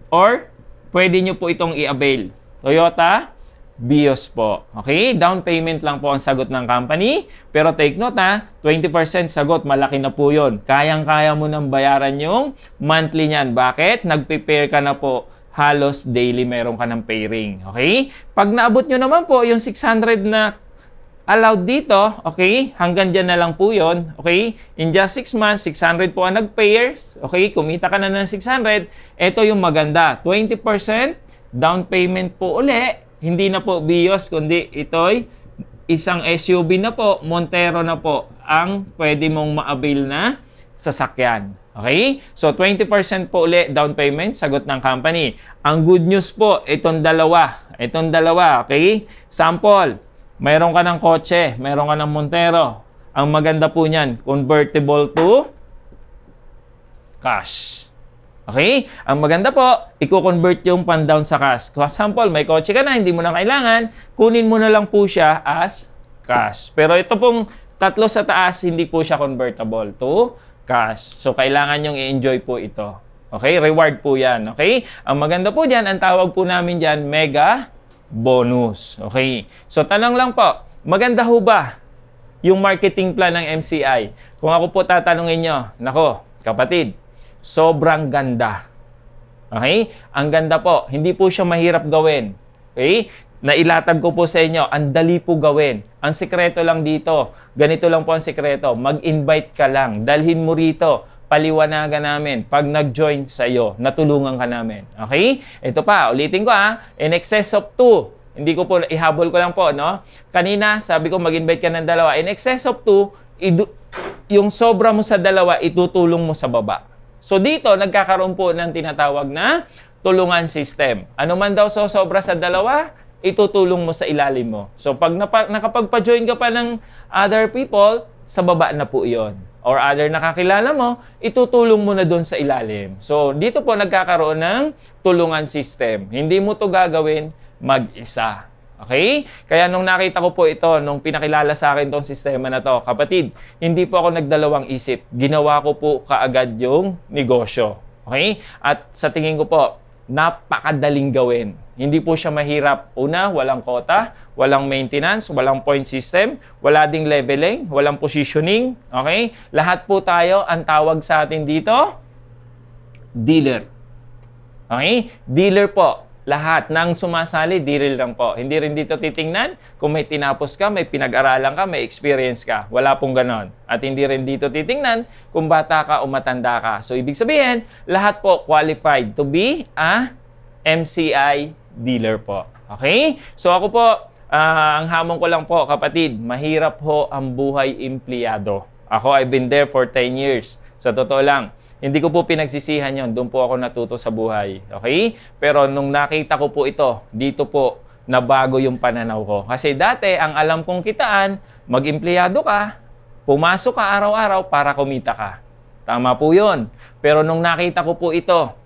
or pwede nyo po itong i-avail. Toyota Vios po. Okay? Down payment lang po ang sagot ng company. Pero take note ha, 20% sagot, malaki na po yun. Kayang-kaya mo nang bayaran yung monthly niyan. Bakit? Nag-prepare ka na po. Halos daily meron ka ng pairing. Okay? Pag naabot nyo naman po yung 600 na allowed dito, okay? Hanggang dyan na lang po yun. Okay? In just 6 months, 600 po ang nag-pairs. Okay? Kumita ka na ng 600. Ito yung maganda. 20% down payment po uli. Hindi na po Vios, kundi ito'y isang SUV na po, Montero na po, ang pwede mong ma-avail na sasakyan. Okay? So, 20% po uli down payment, sagot ng company. Ang good news po, itong dalawa, okay? Sample, mayroon ka ng kotse, mayroon ka ng Montero. Ang maganda po niyan, convertible to cash. Okay? Ang maganda po, i-convert yung pan-down sa cash. For example, may kotse ka na, hindi mo na kailangan, kunin mo na lang po siya as cash. Pero ito pong tatlo sa taas, hindi po siya convertible to cash. So, kailangan yung i-enjoy po ito. Okay? Reward po yan. Okay? Ang maganda po dyan, ang tawag po namin dyan, mega bonus. Okay? So, tanong lang po, maganda ho ba yung marketing plan ng MCI? Kung ako po tatanungin nyo, nako, kapatid, sobrang ganda. Okay? Ang ganda po. Hindi po siya mahirap gawin. Okay? Nailatag ko po sa inyo, ang dali po gawin. Ang sekreto lang dito, ganito lang po ang sekreto, mag-invite ka lang, dalhin mo rito, paliwanagan namin. Pag nag-join sa iyo, natulungan ka namin. Okay? Ito pa, ulitin ko in excess of 2. Hindi ko po, ihabol ko lang po, no? Kanina, sabi ko mag-invite ka ng 2. In excess of 2, yung sobra mo sa 2, itutulong mo sa baba. So dito, nagkakaroon po ng tinatawag na tulungan system. Ano man daw sobra sa 2, itutulong mo sa ilalim mo. So, pag nakapagpa-join ka pa ng other people, sa baba na po iyon. Or other nakakilala mo, itutulong mo na doon sa ilalim. So, dito po nagkakaroon ng tulungan system. Hindi mo to gagawin mag-isa. Okay? Kaya nung nakita ko po ito, nung pinakilala sa akin tong sistema na to, kapatid, hindi po ako nagdalawang isip. Ginawa ko po kaagad yung negosyo. Okay? At sa tingin ko po, napakadaling gawin. Hindi po siya mahirap. Una, walang quota, walang maintenance, walang point system, wala ding leveling, walang positioning. Okay? Lahat po tayo, ang tawag sa atin dito, dealer. Okay? Dealer po. Lahat ng sumasali, dealer lang po. Hindi rin dito titingnan kung may tinapos ka, may pinag-aralan ka, may experience ka. Wala pong ganon. At hindi rin dito titingnan kung bata ka o matanda ka. So, ibig sabihin, lahat po qualified to be a MCI dealer po. Okay? So, ako po, ang hamon ko lang po, kapatid, mahirap po ang buhay empleyado. Ako, I've been there for 10 years. Sa totoo lang. Hindi ko po pinagsisihan yon. Doon po ako natuto sa buhay. Okay? Pero nung nakita ko po ito, dito po nabago yung pananaw ko. Kasi dati, ang alam kong kitaan, mag-empleyado ka, pumasok ka araw-araw para kumita ka. Tama po yun. Pero nung nakita ko po ito,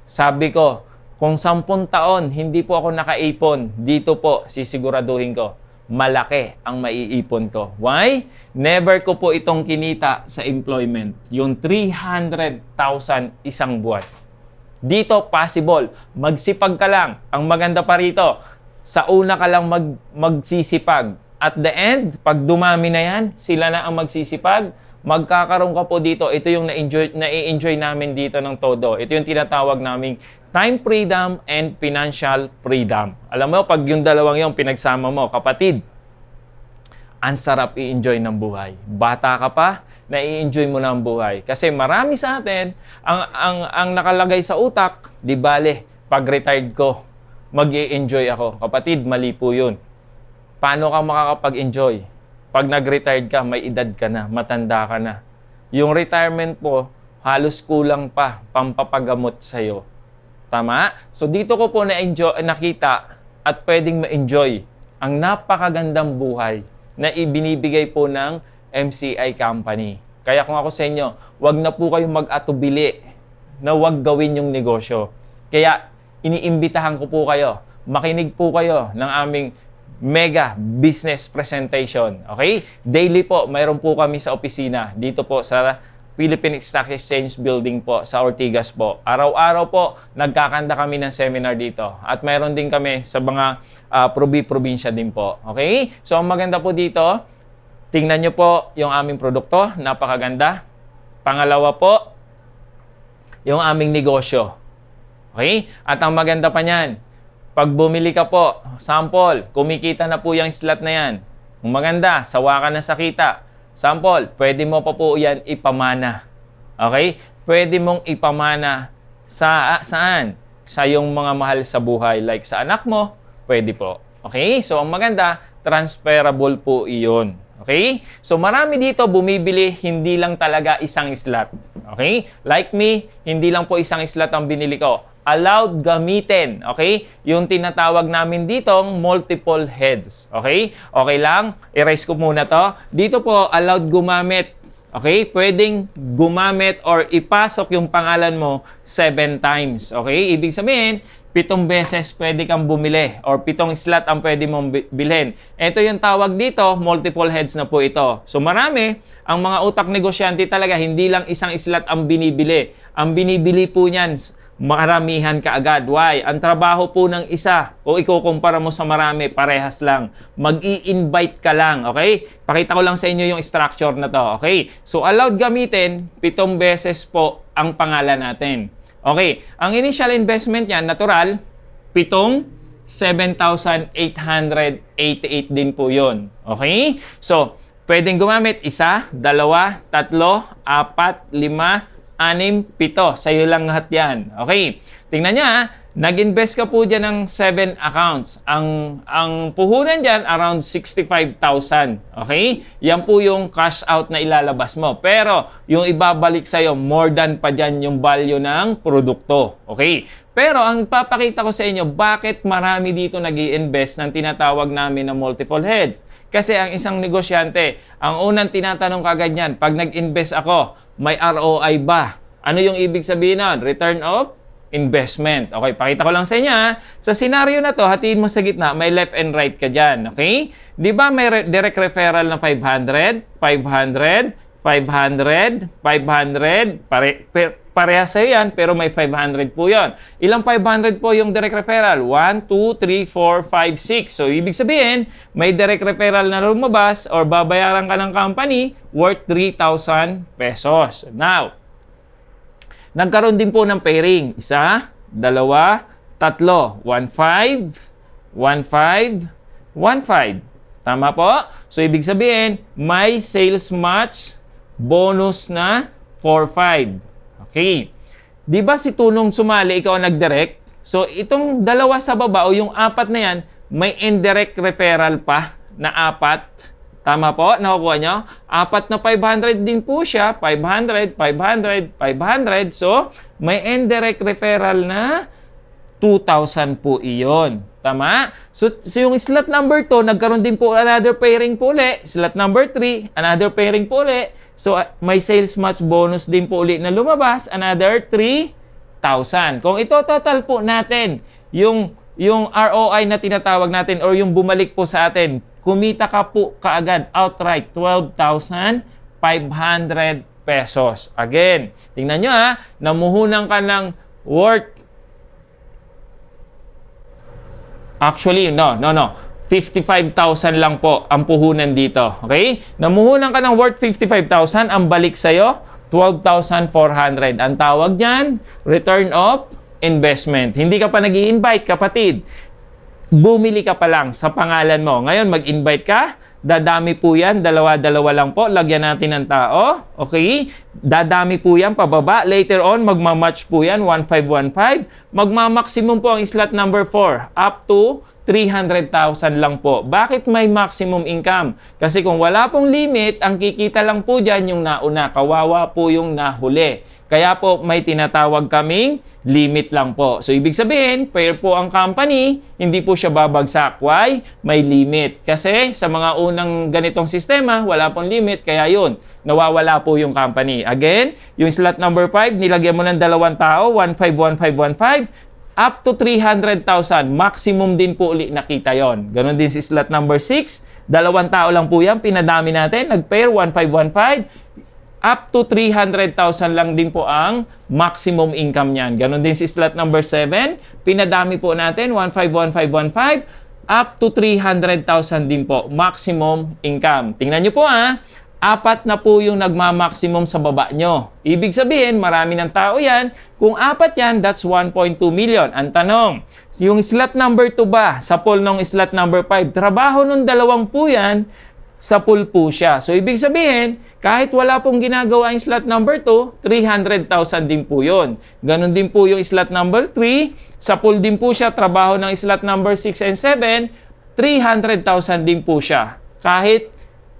sabi ko, kung 10 taon hindi po ako nakaipon, dito po sisiguraduhin ko, malaki ang maiipon ko. Why? Never ko po itong kinita sa employment. Yung 300,000 isang buwan. Dito, possible. Magsipag ka lang. Ang maganda pa rito, sa una ka lang magsisipag. At the end, pag dumami na yan, sila na ang magsisipag, magkakaroon ka po dito. Ito yung na-enjoy namin dito ng todo. Ito yung tinatawag naming time freedom and financial freedom. Alam mo, pag yung dalawang yung pinagsama mo, kapatid, ang sarap i-enjoy ng buhay. Bata ka pa, na-i-enjoy mo na ang buhay. Kasi marami sa atin, ang nakalagay sa utak, di bale, pag retired ko, mag-i-enjoy ako. Kapatid, mali po yun. Paano ka makakapag-enjoy? Pag nag-retired ka, may edad ka na, matanda ka na. Yung retirement po, halos kulang pa, pampapagamot sa'yo. Tama? So dito ko po nakita at pwedeng ma-enjoy ang napakagandang buhay na ibinibigay po ng MCI company. Kaya kung ako sa inyo, wag na po kayong mag-atubili na wag gawin yung negosyo. Kaya iniimbitahan ko po kayo, makinig po kayo ng aming mega business presentation. Okay? Daily po, mayroon po kami sa opisina dito po sa Philippine Stock Exchange Building po sa Ortigas po. Araw-araw po, nagkakanda kami ng seminar dito. At mayroon din kami sa mga probinsya din po. Okay? So, ang maganda po dito, tingnan nyo po yung aming produkto. Napakaganda. Pangalawa po, yung aming negosyo. Okay? At ang maganda pa niyan, pag bumili ka po, sample, kumikita na po yung slot na yan. Ang maganda, sawa ka na sa kita. Sample, pwede mo pa po yan ipamana. Okay? Pwede mong ipamana saan? Sa yung mga mahal sa buhay. Like sa anak mo, pwede po. Okay? So, ang maganda, transferable po iyon. Okay? So, marami dito bumibili, hindi lang talaga isang slot. Okay? Like me, hindi lang po isang slot ang binili ko. Allowed gamitin. Okay? Yung tinatawag namin ditong multiple heads. Okay? Okay lang? Erase ko muna to. Dito po, allowed gumamit. Okay? Pwedeng gumamit or ipasok yung pangalan mo 7 times. Okay? Ibig sabihin, 7 beses pwede kang bumili or 7 slot ang pwede mong bilhin. Ito yung tawag dito, multiple heads na po ito. So marami, ang mga utak negosyante talaga, hindi lang isang slot ang binibili. Ang binibili po niyan, maramihan ka agad. Why? Ang trabaho po ng isa, kung ikukumpara mo sa marami, parehas lang. Mag-i-invite ka lang, okay? Pakita ko lang sa inyo yung structure na to, okay? So, allowed gamitin, 7 beses po ang pangalan natin. Okay, ang initial investment niyan, natural, 7,888 din po yun. Okay? So, pwedeng gumamit 1, 2, 3, 4, 5, 6, 7. Sa'yo lang lahat yan. Okay. Tingnan nyo ha. Nag-invest ka po dyan ng 7 accounts. Ang puhunan dyan, around 65,000. Okay? Yan po yung cash out na ilalabas mo. Pero, yung ibabalik sa'yo, more than pa dyan yung value ng produkto. Okay? Pero, ang papakita ko sa inyo, bakit marami dito nag-i-invest ng tinatawag namin na multiple heads. Kasi ang isang negosyante, ang unang tinatanong kagad yan, pag nag-invest ako, may ROI ba? Ano yung ibig sabihin nun? Return of investment. Okay, pakita ko lang sa inyo. Sa scenario na to, hatiin mo sa gitna, may left and right ka dyan. Okay? Di ba may direct referral na 500, 500, 500, 500, parehas sa'yo yan, pero may 500 po yon. Ilang 500 po yung direct referral? 1, 2, 3, 4, 5, 6. So, ibig sabihin, may direct referral na lumabas or babayaran ka ng company worth 3,000 pesos. Now, nagkaroon din po ng pairing. 1, 2, 3. 1, 5, 1, 5, 1, 5. Tama po? So, ibig sabihin, may sales match bonus na 4, 5. Okay. Di ba si Tunong sumali, ikaw ang nag-direct? So, itong dalawa sa baba o yung 4 na yan, may indirect referral pa na 4. Tama po? Nakukuha nyo? 4 na 500 din po siya. 500, 500, 500. So, may indirect referral na 2,000 po iyon. Tama? So yung slot number 2, nagkaroon din po another pairing po ulit. Slot number 3, another pairing po ulit. So, may sales match bonus din po ulit na lumabas. Another 3,000. Kung ito total po natin, yung ROI na tinatawag natin or yung bumalik po sa atin, kumita ka po kaagad outright 12,500 pesos. Again, tingnan nyo namuhunan ka ng worth. Actually, no. 55,000 lang po ang puhunan dito. Okay? Namuhunan ka ng worth 55,000, ang balik sa'yo, 12,400. Ang tawag dyan, return of investment. Hindi ka pa nag-i-invite, kapatid. Bumili ka pa lang sa pangalan mo. Ngayon, mag-invite ka. Dadami po yan. Dalawa-dalawa lang po. Lagyan natin ng tao. Okay? Dadami po yan pababa. Later on, magmamatch po yan. 1,515. Magma-maximum po ang slot number 4. Up to 300,000 lang po. Bakit may maximum income? Kasi kung wala pong limit, ang kikita lang po dyan yung nauna. Kawawa po yung nahuli. Kaya po may tinatawag kaming limit lang po. So, ibig sabihin, fair po ang company, hindi po siya babagsak. Why? May limit. Kasi sa mga unang ganitong sistema, wala pong limit. Kaya yun, nawawala po yung company. Again, yung slot number 5, nilagyan mo ng 2 tao, 151515, up to 300,000. Maximum din po ulit nakita yon. Ganon din si slot number 6. 2 tao lang po yan. Pinadami natin. Nag-pair 1515. Up to 300,000 lang din po ang maximum income niyan. Ganon din si slot number 7. Pinadami po natin. 151515. Up to 300,000 din po. Maximum income. Tingnan nyo po 4 na po yung nagma-maximum sa baba nyo. Ibig sabihin, marami ng tao yan. Kung 4 yan, that's 1.2 million. Ang tanong, yung slot number 2 ba, sa pool ng slot number 5, trabaho nung 2 po yan, sa pool po siya. So, ibig sabihin, kahit wala pong ginagawa yung slot number 2, 300,000 din po yun. Ganon din po yung slot number 3, sa pool din po siya, trabaho ng slot number 6 and 7, 300,000 din po siya. Kahit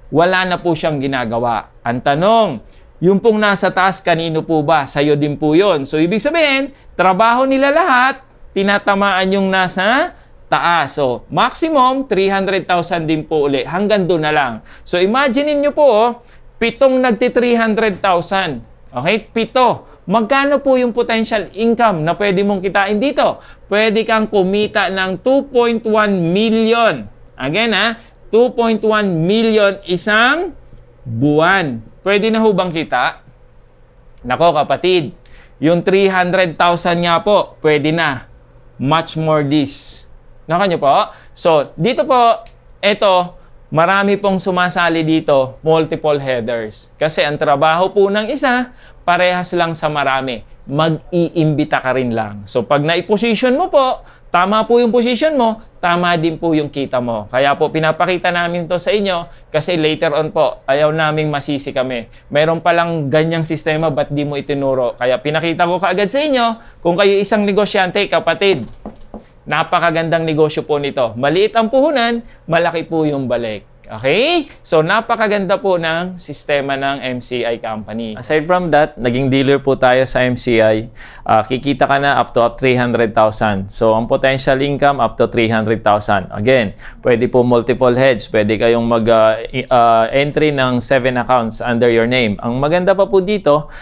wala na po siyang ginagawa. Ang tanong, yung pong nasa taas, kanino po ba? Sa'yo din po yun. So, ibig sabihin, trabaho nila lahat, tinatamaan yung nasa taas. So, maximum, 300,000 din po uli. Hanggang doon na lang. So, imagine nyo po, 7 nagti-300,000. Okay? 7. Magkano po yung potential income na pwede mong kitain dito? Pwede kang kumita ng 2.1 million. Again, 2.1 million isang buwan. Pwede na ho bang kita? Nako kapatid, yung 300,000 nga po, pwede na. Much more this. Naka nyo po? So, dito po, ito, marami pong sumasali dito, multiple headers. Kasi ang trabaho po ng isa, parehas lang sa marami. Mag-iimbita ka rin lang. So, pag na-position mo po, tama po yung position mo, tama din po yung kita mo. Kaya po pinapakita namin to sa inyo kasi later on po, ayaw naming masisi kami. Meron palang ganyang sistema, ba't di mo itinuro? Kaya pinakita ko kaagad sa inyo, kung kayo isang negosyante, kapatid, napakagandang negosyo po nito. Maliit ang puhunan, malaki po yung balik. Okay? So, napakaganda po ng sistema ng MCI company. Aside from that, naging dealer po tayo sa MCI. Kikita ka na up to 300,000. So, ang potential income up to 300,000. Again, pwede po multiple hedge. Pwede kayong mag-entry ng 7 accounts under your name. Ang maganda pa po dito,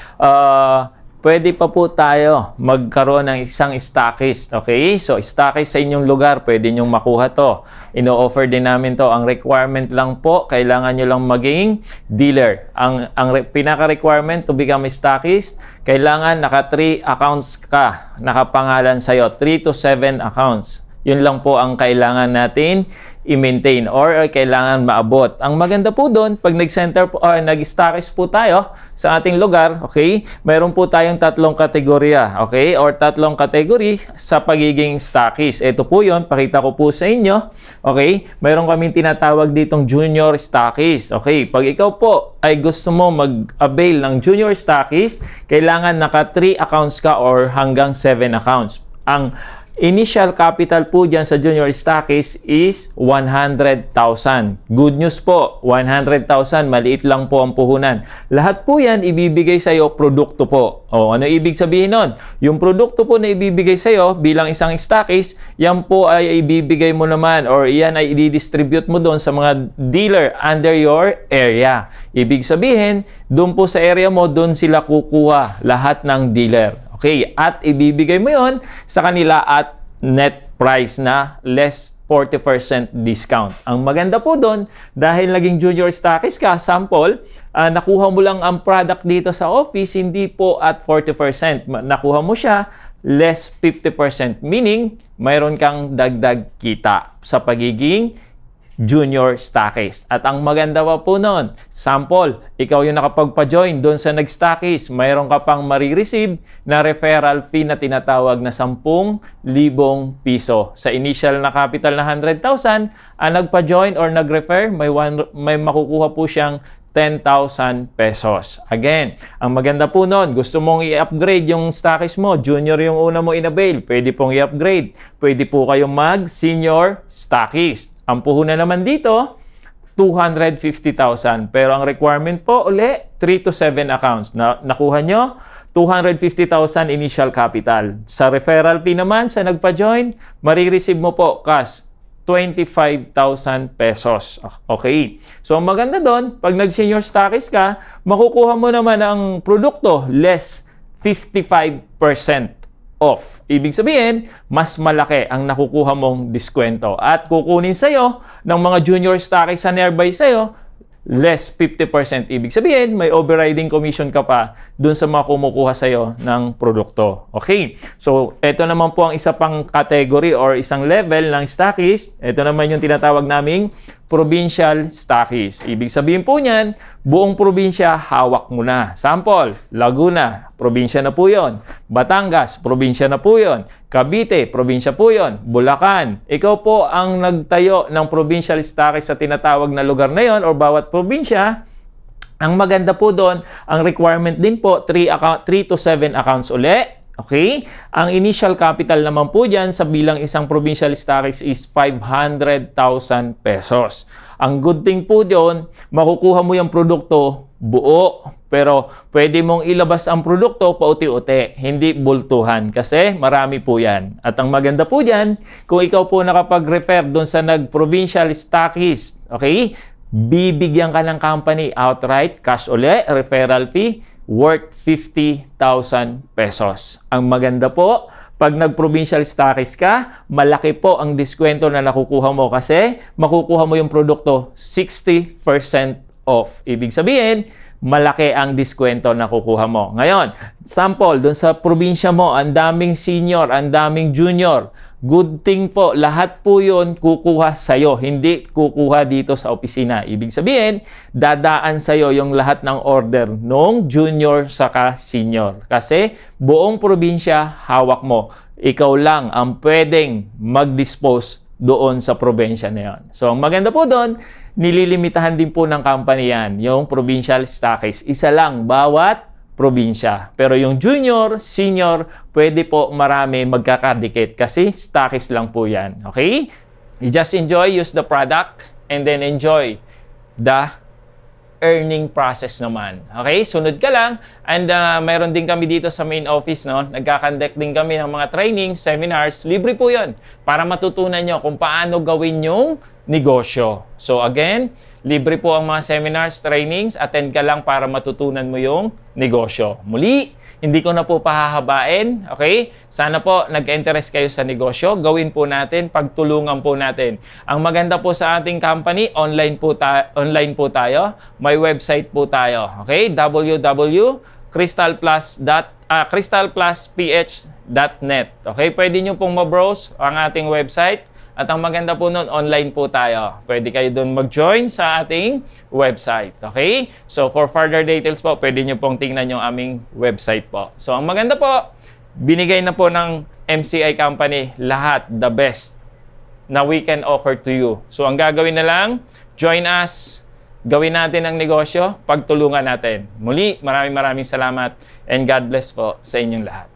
pwede pa po tayo magkaroon ng isang stockist. Okay? So, stockist sa inyong lugar, pwede nyong makuha to. Ino-offer din namin to. Ang requirement lang po, kailangan nyo lang maging dealer. Ang pinaka-requirement to become a stockist, kailangan naka 3 accounts ka. Nakapangalan sa'yo. 3 to 7 accounts. Yun lang po ang kailangan natin i-maintain or kailangan maabot. Ang maganda po doon, pag nag-center po, nag-stockist po tayo sa ating lugar, okay, mayroon po tayong 3 kategorya, okay, or 3 category sa pagiging stockist. Ito po yun, pakita ko po sa inyo, okay, mayroon kaming tinatawag ditong junior stockist, okay. Pag ikaw po ay gusto mo mag-avail ng junior stockist, kailangan naka 3 accounts ka or hanggang 7 accounts. Ang initial capital po dyan sa junior stockist is 100,000. Good news po, 100,000, maliit lang po ang puhunan. Lahat po yan ibibigay sa'yo, produkto po. O, ano ibig sabihin nun? Yung produkto po na ibibigay sa'yo bilang isang stockist, yan po ay ibibigay mo naman or yan ay i-distribute mo doon sa mga dealer under your area. Ibig sabihin, doon po sa area mo, doon sila kukuha lahat ng dealer. Okay, at ibibigay mo yon sa kanila at net price na less 40% discount. Ang maganda po doon, dahil naging junior stockist ka, sample, nakuha mo lang ang product dito sa office, hindi po at 40%. Nakuha mo siya less 50%, meaning mayroon kang dagdag kita sa pagiging junior stockist. At ang maganda pa po nun, sample, ikaw yung nakapagpa-join doon sa nag-stockist, mayroon ka pang marireceive na referral fee na tinatawag na 10,000 piso. Sa initial na capital na 100,000, ang nagpa-join or nag-refer, may makukuha po siyang 10,000 pesos. Again, ang maganda po nun, gusto mong i-upgrade yung stockist mo, junior yung una mo in-avail, pwede pong i-upgrade. Pwede po kayong mag-senior stockist. Ang puhunan naman dito, 250,000. Pero ang requirement po, uli, 3 to 7 accounts. Nakuha nyo, 250,000 initial capital. Sa referral fee naman, sa nagpa-join, marireceive mo po cash 25,000 pesos. Okay. So, ang maganda doon, pag nag-senior stockist ka, makukuha mo naman ang produkto less 55% off. Ibig sabihin, mas malaki ang nakukuha mong diskwento. At kukunin sa'yo ng mga junior stockist sa nearby sa'yo, less 50%. Ibig sabihin, may overriding commission ka pa dun sa mga kumukuha sa'yo ng produkto. Okay? So, ito naman po ang isa pang category or isang level ng stockist. Ito naman yung tinatawag naming provincial stockist. Ibig sabihin po niyan, buong probinsya, hawak mo na. Sample, Laguna, probinsya na po yun. Batangas, probinsya na po yun. Cavite, probinsya po yun. Bulacan, ikaw po ang nagtayo ng provincial stockist sa tinatawag na lugar na yon or bawat probinsya. Ang maganda po doon, ang requirement din po, 3 to 7 accounts uli. Okay? Ang initial capital naman po dyan sa bilang isang provincial stockist is 500,000 pesos. Ang good thing po doon, makukuha mo yung produkto buo, pero pwede mong ilabas ang produkto pauti-uti, hindi bultuhan kasi marami po yan. At ang maganda po dyan, kung ikaw po nakapag-refer doon sa nag-provincial stockist, okay? Bibigyan ka ng company outright, cash uli, referral fee, worth 50,000 pesos. Ang maganda po, pag nag-provincial stockist ka, malaki po ang diskwento na nakukuha mo kasi makukuha mo yung produkto 60% off. Ibig sabihin, malaki ang diskwento na kukuha mo. Ngayon, sample, dun sa probinsya mo, ang daming senior, ang daming junior. Good thing po, lahat po yun kukuha sa'yo, hindi kukuha dito sa opisina. Ibig sabihin, dadaan sa'yo yung lahat ng order nung junior saka senior. Kasi buong probinsya, hawak mo. ikaw lang ang pwedeng mag-dispose doon sa probinsya na yon. So, ang maganda po doon, nililimitahan din po ng company yan, yung provincial stockists. Isa lang bawat probinsya. Pero yung junior, senior, pwede po marami magkakadikit kasi stockist lang po yan. Okay? You just enjoy, use the product, and then enjoy the earning process naman. Okay? Sunod ka lang. And mayroon din kami dito sa main office, no? Nagkakandak din kami ng mga training, seminars. Libre po yun. Para matutunan nyo kung paano gawin yung negosyo. So again, libre po ang mga seminars, trainings. Attend ka lang para matutunan mo yung negosyo. Muli, hindi ko na po pahahabain. Okay? Sana po nag-interest kayo sa negosyo. Gawin po natin, pagtulungan po natin. Ang maganda po sa ating company, online po tayo. May website po tayo. Okay? crystalplusph.net. Okay? Pwede nyo pong ma-browse ang ating website. At ang maganda po nun, online po tayo. Pwede kayo doon mag-join sa ating website. Okay? So, for further details po, pwede nyo pong tingnan yung aming website po. So, ang maganda po, binigay na po ng MCI Company lahat, the best na we can offer to you. So, ang gagawin na lang, join us, gawin natin ang negosyo, pagtulungan natin. Muli, maraming salamat and God bless po sa inyong lahat.